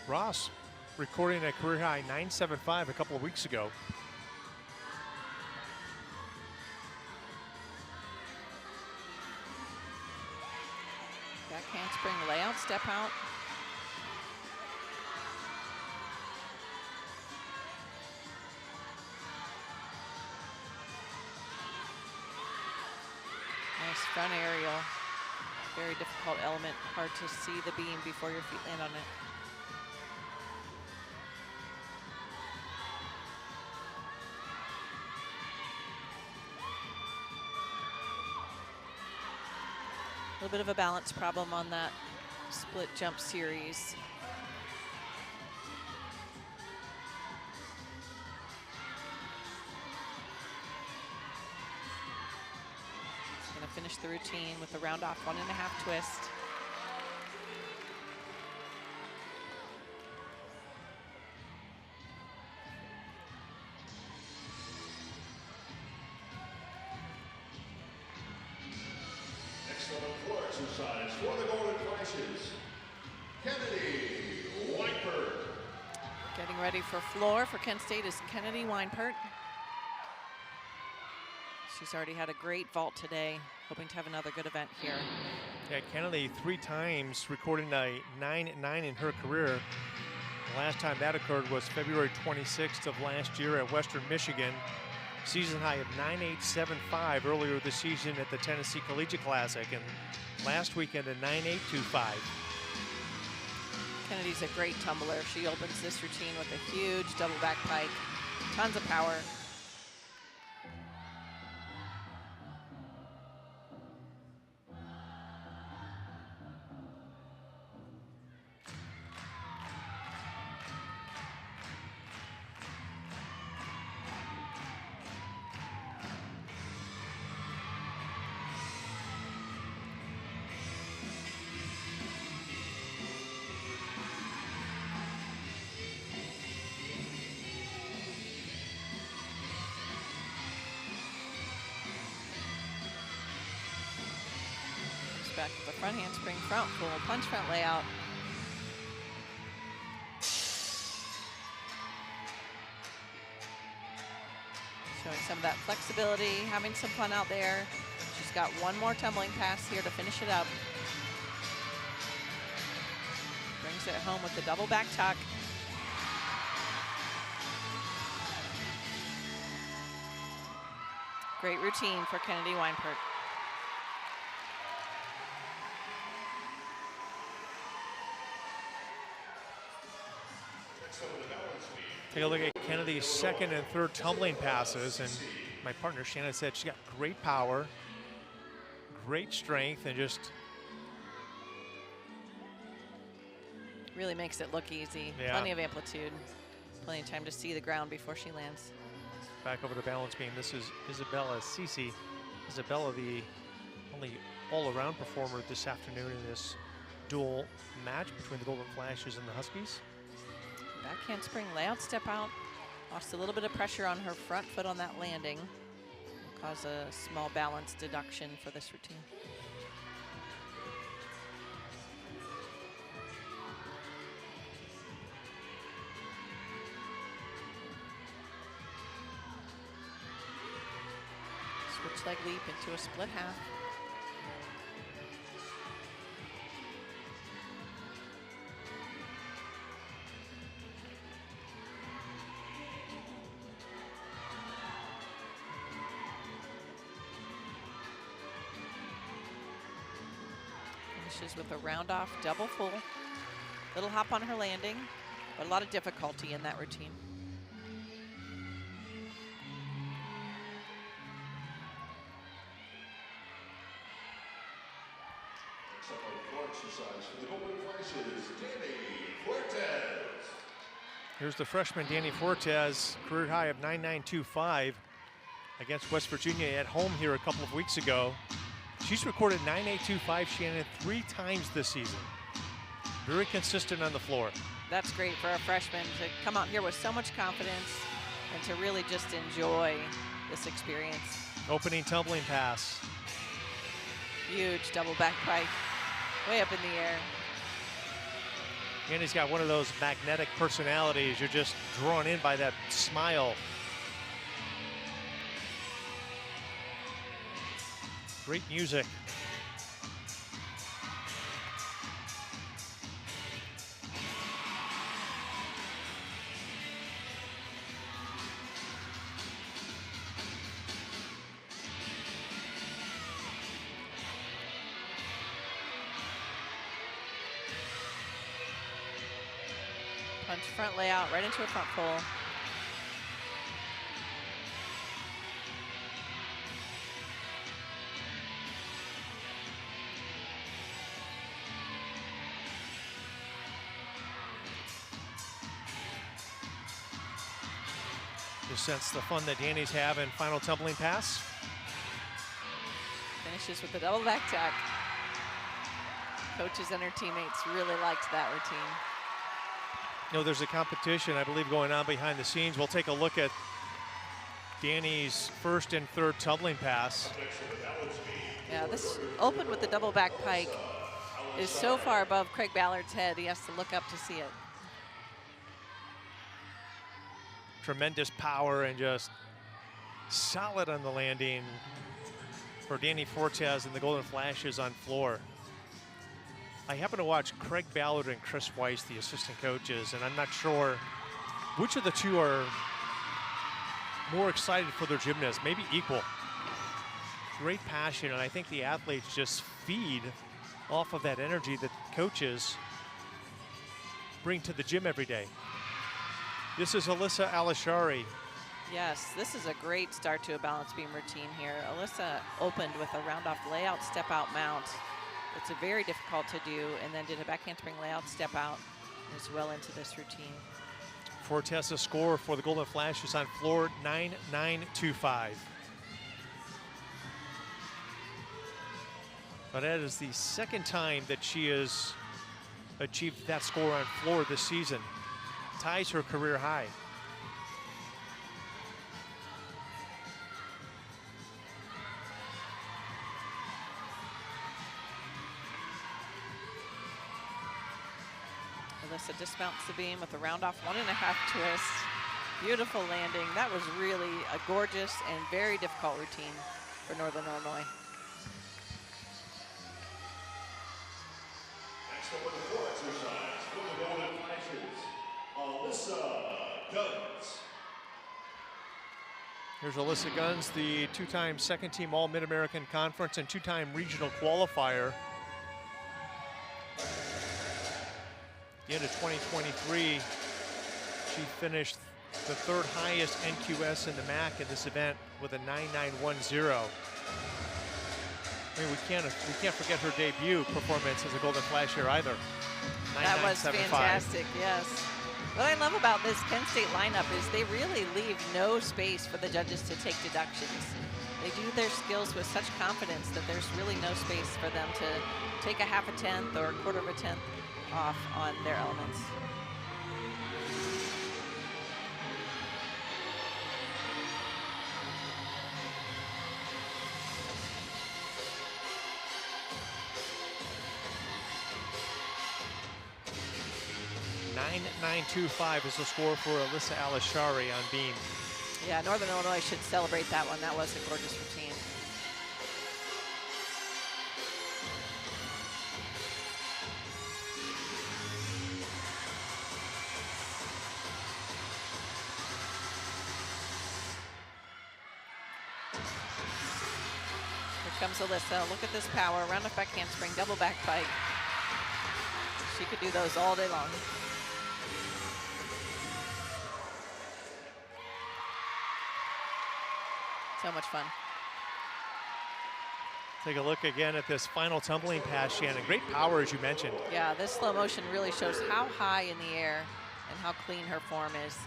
[SPEAKER 1] Ross recording a career high 9.75 a couple of weeks ago.
[SPEAKER 2] Back handspring layout, step out. Nice front aerial. Very difficult element. Hard to see the beam before your feet land on it. A little bit of a balance problem on that split jump series. She's going to finish the routine with a round off 1.5 twist.
[SPEAKER 3] Exercise for the golden flashes, Kennedy Weinberg.
[SPEAKER 2] Getting ready for floor for Kent State is Kennedy Weinpert. She's already had a great vault today, hoping to have another good event here.
[SPEAKER 1] Yeah, Kennedy 3 times recording a 9.9 in her career. The last time that occurred was February 26th of last year at Western Michigan. Season high of 9.875 earlier this season at the Tennessee Collegiate Classic, and last weekend a 9.825.
[SPEAKER 2] Kennedy's a great tumbler. She opens this routine with a huge double back pike, tons of power. Back with the front handspring, front full, punch front layout. Showing some of that flexibility, having some fun out there. She's got one more tumbling pass here to finish it up. Brings it home with the double back tuck. Great routine for Kennedy Weinpert.
[SPEAKER 1] Take a look at Kennedy's second and third tumbling passes, and my partner Shannon said she's got great power, great strength, and just
[SPEAKER 2] really makes it look easy.
[SPEAKER 1] Yeah.
[SPEAKER 2] Plenty of amplitude, plenty of time to see the ground before she lands.
[SPEAKER 1] back over the balance beam. This is Isabella Cece. Isabella, the only all-around performer this afternoon in this dual match between the Golden Flashes and the Huskies.
[SPEAKER 2] Back handspring layout step out. Lost a little bit of pressure on her front foot on that landing. Will cause a small balance deduction for this routine. Switch leg leap into a split half. Finishes with a round off double full. Little hop on her landing, but a lot of difficulty in that routine.
[SPEAKER 1] Here's the freshman Danny Fortes, career high of 9.925 against West Virginia at home here a couple of weeks ago. She's recorded 9.825, Shannon, 3 times this season. Very consistent on the floor.
[SPEAKER 2] That's great for a freshman to come out here with so much confidence and to really just enjoy this experience.
[SPEAKER 1] Opening tumbling pass.
[SPEAKER 2] Huge double back pike, way up in the air.
[SPEAKER 1] And he's got one of those magnetic personalities. You're just drawn in by that smile. Great music.
[SPEAKER 2] Punch front layout right into a front pull.
[SPEAKER 1] Just sense the fun that Danny's have in final tumbling pass.
[SPEAKER 2] Finishes with the double back tack. Coaches and her teammates really liked that routine.
[SPEAKER 1] You know, there's a competition, I believe, going on behind the scenes. We'll take a look at Danny's first and third tumbling pass.
[SPEAKER 2] Yeah, this open with the double back pike is so far above Craig Ballard's head, he has to look up to see it.
[SPEAKER 1] Tremendous power and just solid on the landing for Danny Fortes and the Golden Flashes on floor. I happen to watch Craig Ballard and Chris Weiss, the assistant coaches, and I'm not sure which of the two are more excited for their gymnasts, maybe equal. Great passion, and I think the athletes just feed off of that energy that coaches bring to the gym every day. This is Alyssa Alishari.
[SPEAKER 2] Yes, this is a great start to a balance beam routine here. Alyssa opened with a round off layout step out mount. It's a very difficult to do, and then did a back handspring layout step out and is well into this routine.
[SPEAKER 1] Fortes' score for the Golden Flashes on floor 9.925. But that is the second time that she has achieved that score on floor this season. Ties her career high.
[SPEAKER 2] Alyssa dismounts the beam with a round off 1.5 twist. Beautiful landing. That was really a gorgeous and very difficult routine for Northern Illinois.
[SPEAKER 3] Next up with the floor exercise for the Golden Flashes, Alyssa Guns.
[SPEAKER 1] Here's Alyssa Guns, the two-time second-team All-Mid-American Conference and two-time regional qualifier. At the end of 2023, she finished the third highest NQS in the MAC in this event with a 9.910. I mean, we can't forget her debut performance as a Golden Flash here either.
[SPEAKER 2] That was fantastic, yes. What I love about this Kent State lineup is they really leave no space for the judges to take deductions. They do their skills with such confidence that there's really no space for them to take a 1/2 tenth or a 1/4 tenth off on their elements.
[SPEAKER 1] .925 is the score for Alyssa Alishari on beam.
[SPEAKER 2] Yeah, Northern Illinois should celebrate that one. That was a gorgeous routine. Here comes Alyssa. Look at this power. Round of back handspring, double back pike. She could do those all day long. So much fun.
[SPEAKER 1] Take a look again at this final tumbling pass, Shannon. Great power, as you mentioned.
[SPEAKER 2] Yeah, this slow motion really shows how high in the air and how clean her form is.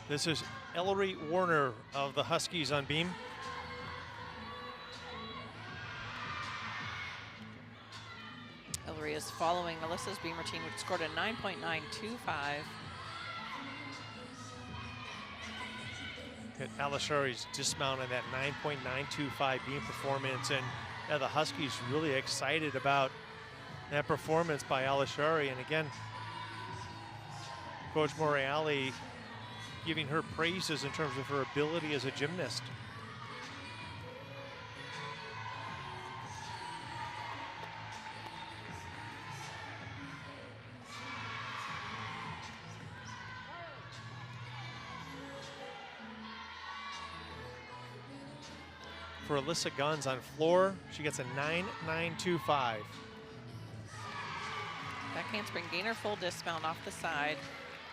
[SPEAKER 1] This is Ellery Warner of the Huskies on beam.
[SPEAKER 2] Ellery is following Alyssa's beam routine, which scored a 9.925.
[SPEAKER 1] Alishari's dismount on that 9.925 beam performance, and the Huskies really excited about that performance by Alishari. And again, Coach Morreale giving her praises in terms of her ability as a gymnast. for Alyssa Guns on floor. She gets a 9.925.
[SPEAKER 2] Back handspring gainer full dismount off the side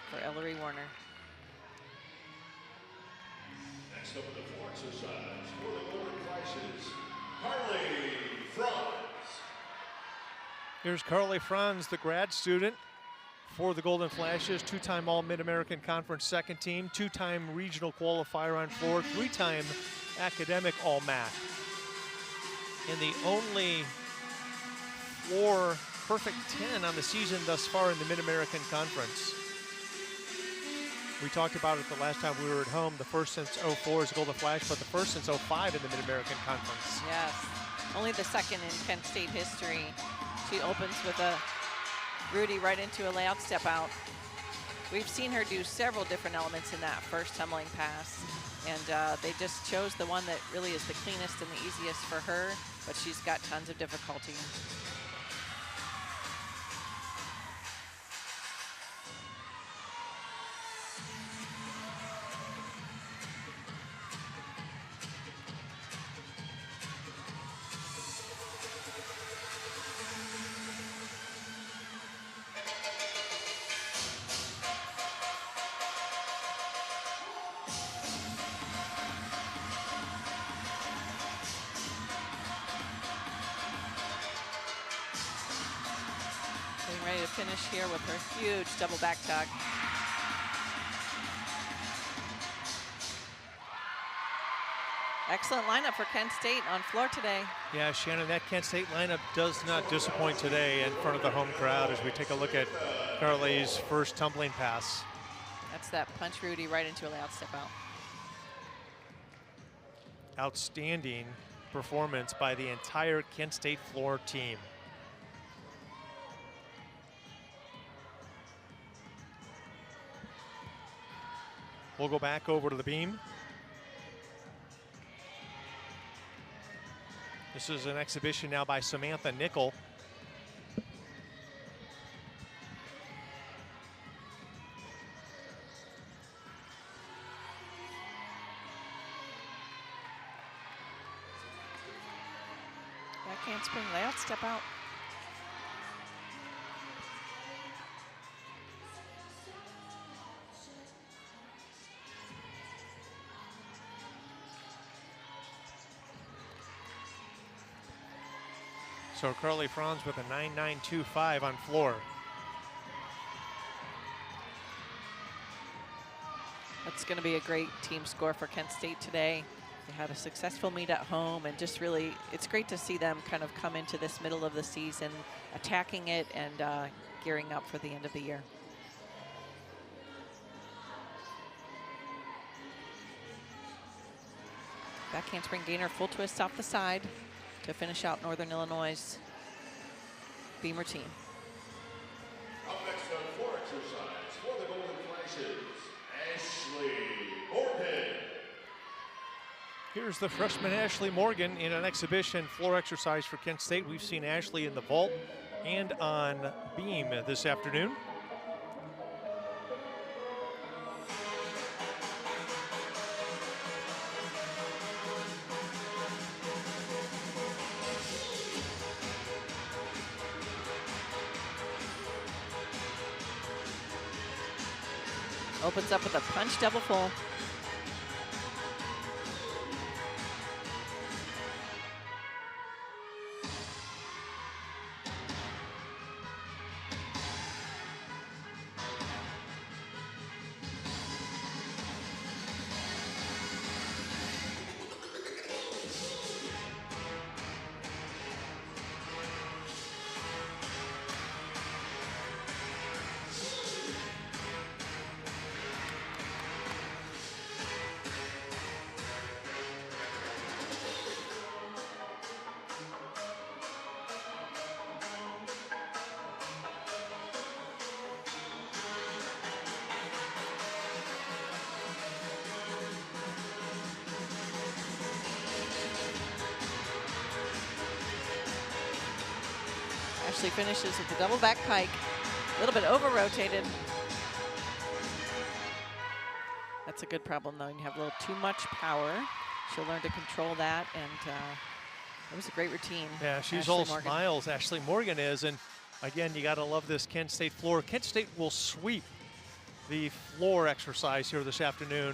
[SPEAKER 2] for Ellery Warner.
[SPEAKER 3] Next up in the floor exercise for the golden flashes, Carly Franz.
[SPEAKER 1] Here's Carly Franz, the grad student for the Golden Flashes, two-time All-Mid-American Conference second team, two-time regional qualifier on floor, three-time academic All-MAC. And the only floor perfect 10 on the season thus far in the Mid-American Conference. We talked about it the last time we were at home, the first since 04 is Golden Flash, but the first since 05 in the Mid-American Conference.
[SPEAKER 2] Yes, only the second in Kent State history. She opens with a Rudy right into a layout step out. We've seen her do several different elements in that first tumbling pass, and they just chose the one that really is the cleanest and the easiest for her, but she's got tons of difficulty. Getting ready to finish here with her huge double back tuck. Excellent lineup for Kent State on floor today.
[SPEAKER 1] Yeah, Shannon, that Kent State lineup does not disappoint today in front of the home crowd as we take a look at Carly's first tumbling pass.
[SPEAKER 2] That's that punch Rudy right into a layout step out.
[SPEAKER 1] Outstanding performance by the entire Kent State floor team. We'll go back over to the beam. This is an exhibition now by Samantha Nickel.
[SPEAKER 2] Back handspring layout step out.
[SPEAKER 1] So Carly Franz with a 9.925 on floor.
[SPEAKER 2] That's going to be a great team score for Kent State today. They had a successful meet at home, and just really, it's great to see them kind of come into this middle of the season, attacking it and gearing up for the end of the year. Back handspring gainer, full twist off the side to finish out Northern Illinois' beam routine.
[SPEAKER 3] Up next on floor exercise for the golden flashes, Ashley Morgan.
[SPEAKER 1] Here's the freshman Ashley Morgan in an exhibition floor exercise for Kent State. We've seen Ashley in the vault and on beam this afternoon.
[SPEAKER 2] Opens up with a punch double full. Ashley finishes with the double back pike. A little bit over-rotated. That's a good problem, though. You have a little too much power. she'll learn to control that, and it was a great routine.
[SPEAKER 1] Yeah, she's
[SPEAKER 2] Ashley
[SPEAKER 1] all
[SPEAKER 2] Morgan.
[SPEAKER 1] smiles, Ashley Morgan is, and again, you got to love this Kent State floor. Kent State will sweep the floor exercise here this afternoon.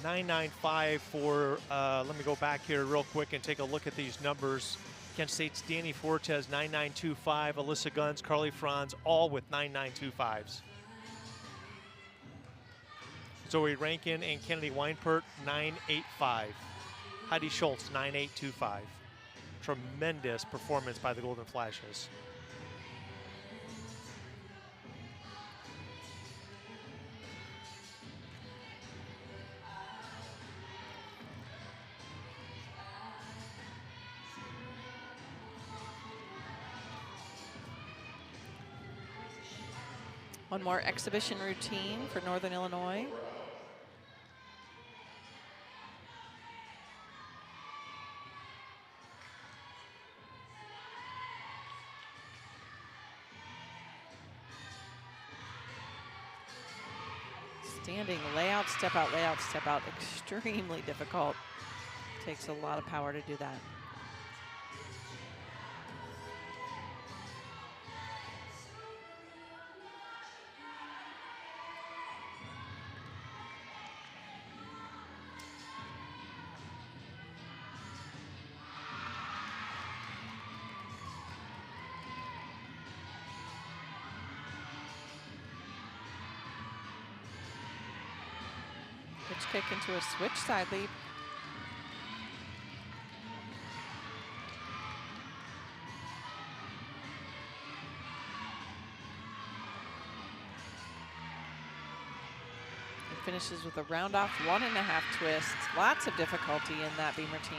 [SPEAKER 1] 995 for, let me go back here real quick and take a look at these numbers. Kent State's Danny Fortes, 9925, Alyssa Guns, Carly Franz, all with 9925s. Zoe Rankin and Kennedy Weinpert, 985. Heidi Schultz, 9825. Tremendous performance by the Golden Flashes.
[SPEAKER 2] One more exhibition routine for Northern Illinois. Standing layout, step out, extremely difficult. Takes a lot of power to do that. Kick into a switch side leap. It finishes with a round off 1.5 twist. Lots of difficulty in that beam routine.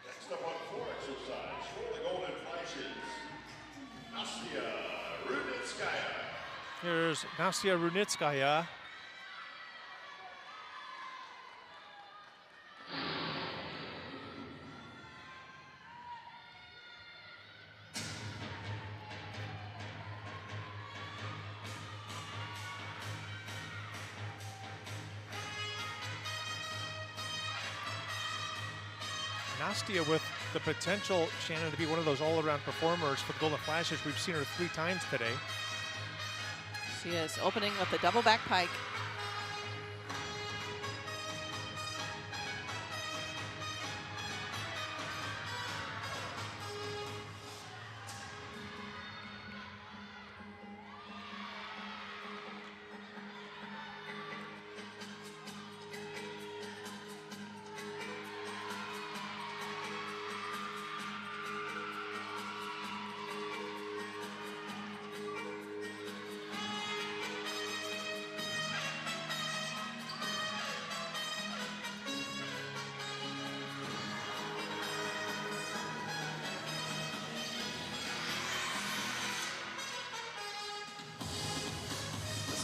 [SPEAKER 3] Next up on floor exercise for the Golden Flashes, Nastya Rudnitskaya.
[SPEAKER 1] Here's Nastya Rudnitskaya. Nastya with the potential, Shannon, to be one of those all-around performers for the Golden Flashes. We've seen her 3 times today.
[SPEAKER 2] She is opening with a double back pike.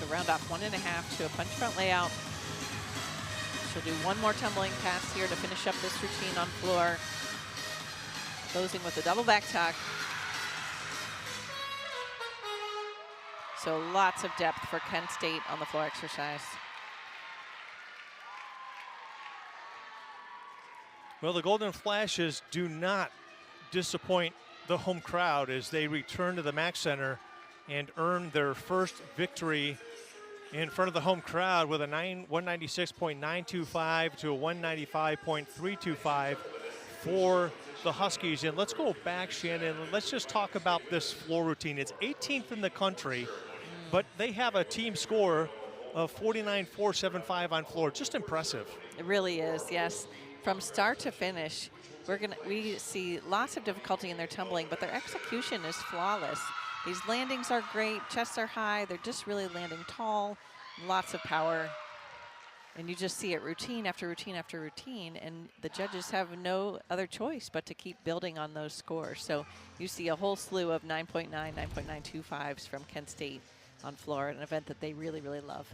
[SPEAKER 2] Round off 1.5 to a punch front layout. She'll do one more tumbling pass here to finish up this routine on floor. Closing with a double back tuck. So lots of depth for Kent State on the floor exercise.
[SPEAKER 1] Well, the Golden Flashes do not disappoint the home crowd as they return to the Mack Center and earn their first victory in front of the home crowd with a 196.925 to a 195.325 for the Huskies. And let's go back, Shannon, and let's just talk about this floor routine. It's 18th in the country, but they have a team score of 49.475 on floor. Just impressive.
[SPEAKER 2] It really is, yes. From start to finish, we see lots of difficulty in their tumbling, but their execution is flawless. These landings are great, chests are high, they're just really landing tall, lots of power. And you just see it routine after routine after routine, and the judges have no other choice but to keep building on those scores. So you see a whole slew of 9.9, 9.925s from Kent State on floor, an event that they really, really love.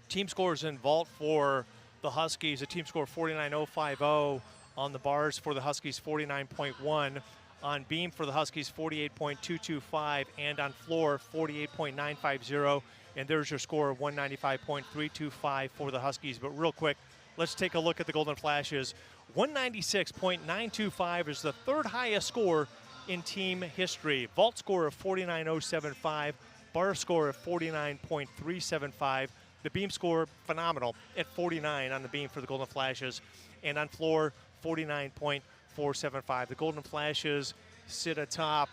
[SPEAKER 1] Team scores in vault for the Huskies, a team score 49.050 on the bars for the Huskies, 49.1. On beam for the Huskies, 48.225, and on floor, 48.950. And there's your score of 195.325 for the Huskies. But real quick, let's take a look at the Golden Flashes. 196.925 is the third highest score in team history. Vault score of 49.075, bar score of 49.375. The beam score, phenomenal, at 49 on the beam for the Golden Flashes. And on floor, 49.475. The Golden Flashes sit atop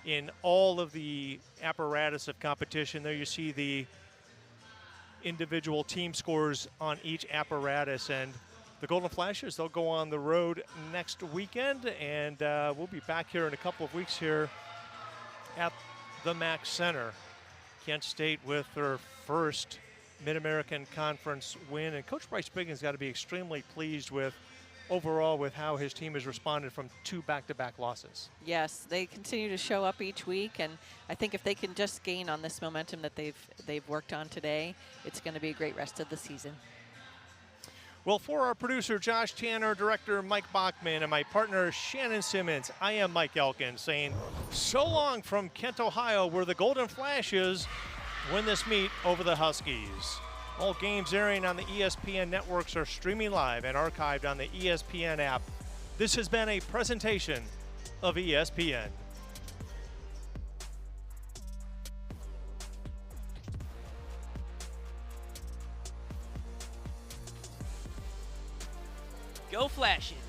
[SPEAKER 1] in all of the apparatus of competition. There you see the individual team scores on each apparatus. And the Golden Flashes, they'll go on the road next weekend. And we'll be back here in a couple of weeks here at the Mack Center. Kent State with their first Mid-American Conference win. And Coach Bryce Biggin's got to be extremely pleased with overall with how his team has responded from 2 back-to-back losses.
[SPEAKER 2] Yes, they continue to show up each week, and I think if they can just gain on this momentum that they've worked on today, it's going to be a great rest of the season.
[SPEAKER 1] Well, for our producer, Josh Tanner, director Mike Bachman, and my partner, Shannon Simmons, I am Mike Elkin saying so long from Kent, Ohio, where the Golden Flashes win this meet over the Huskies. All games airing on the ESPN networks are streaming live and archived on the ESPN app. This has been a presentation of ESPN.
[SPEAKER 5] Go Flashes!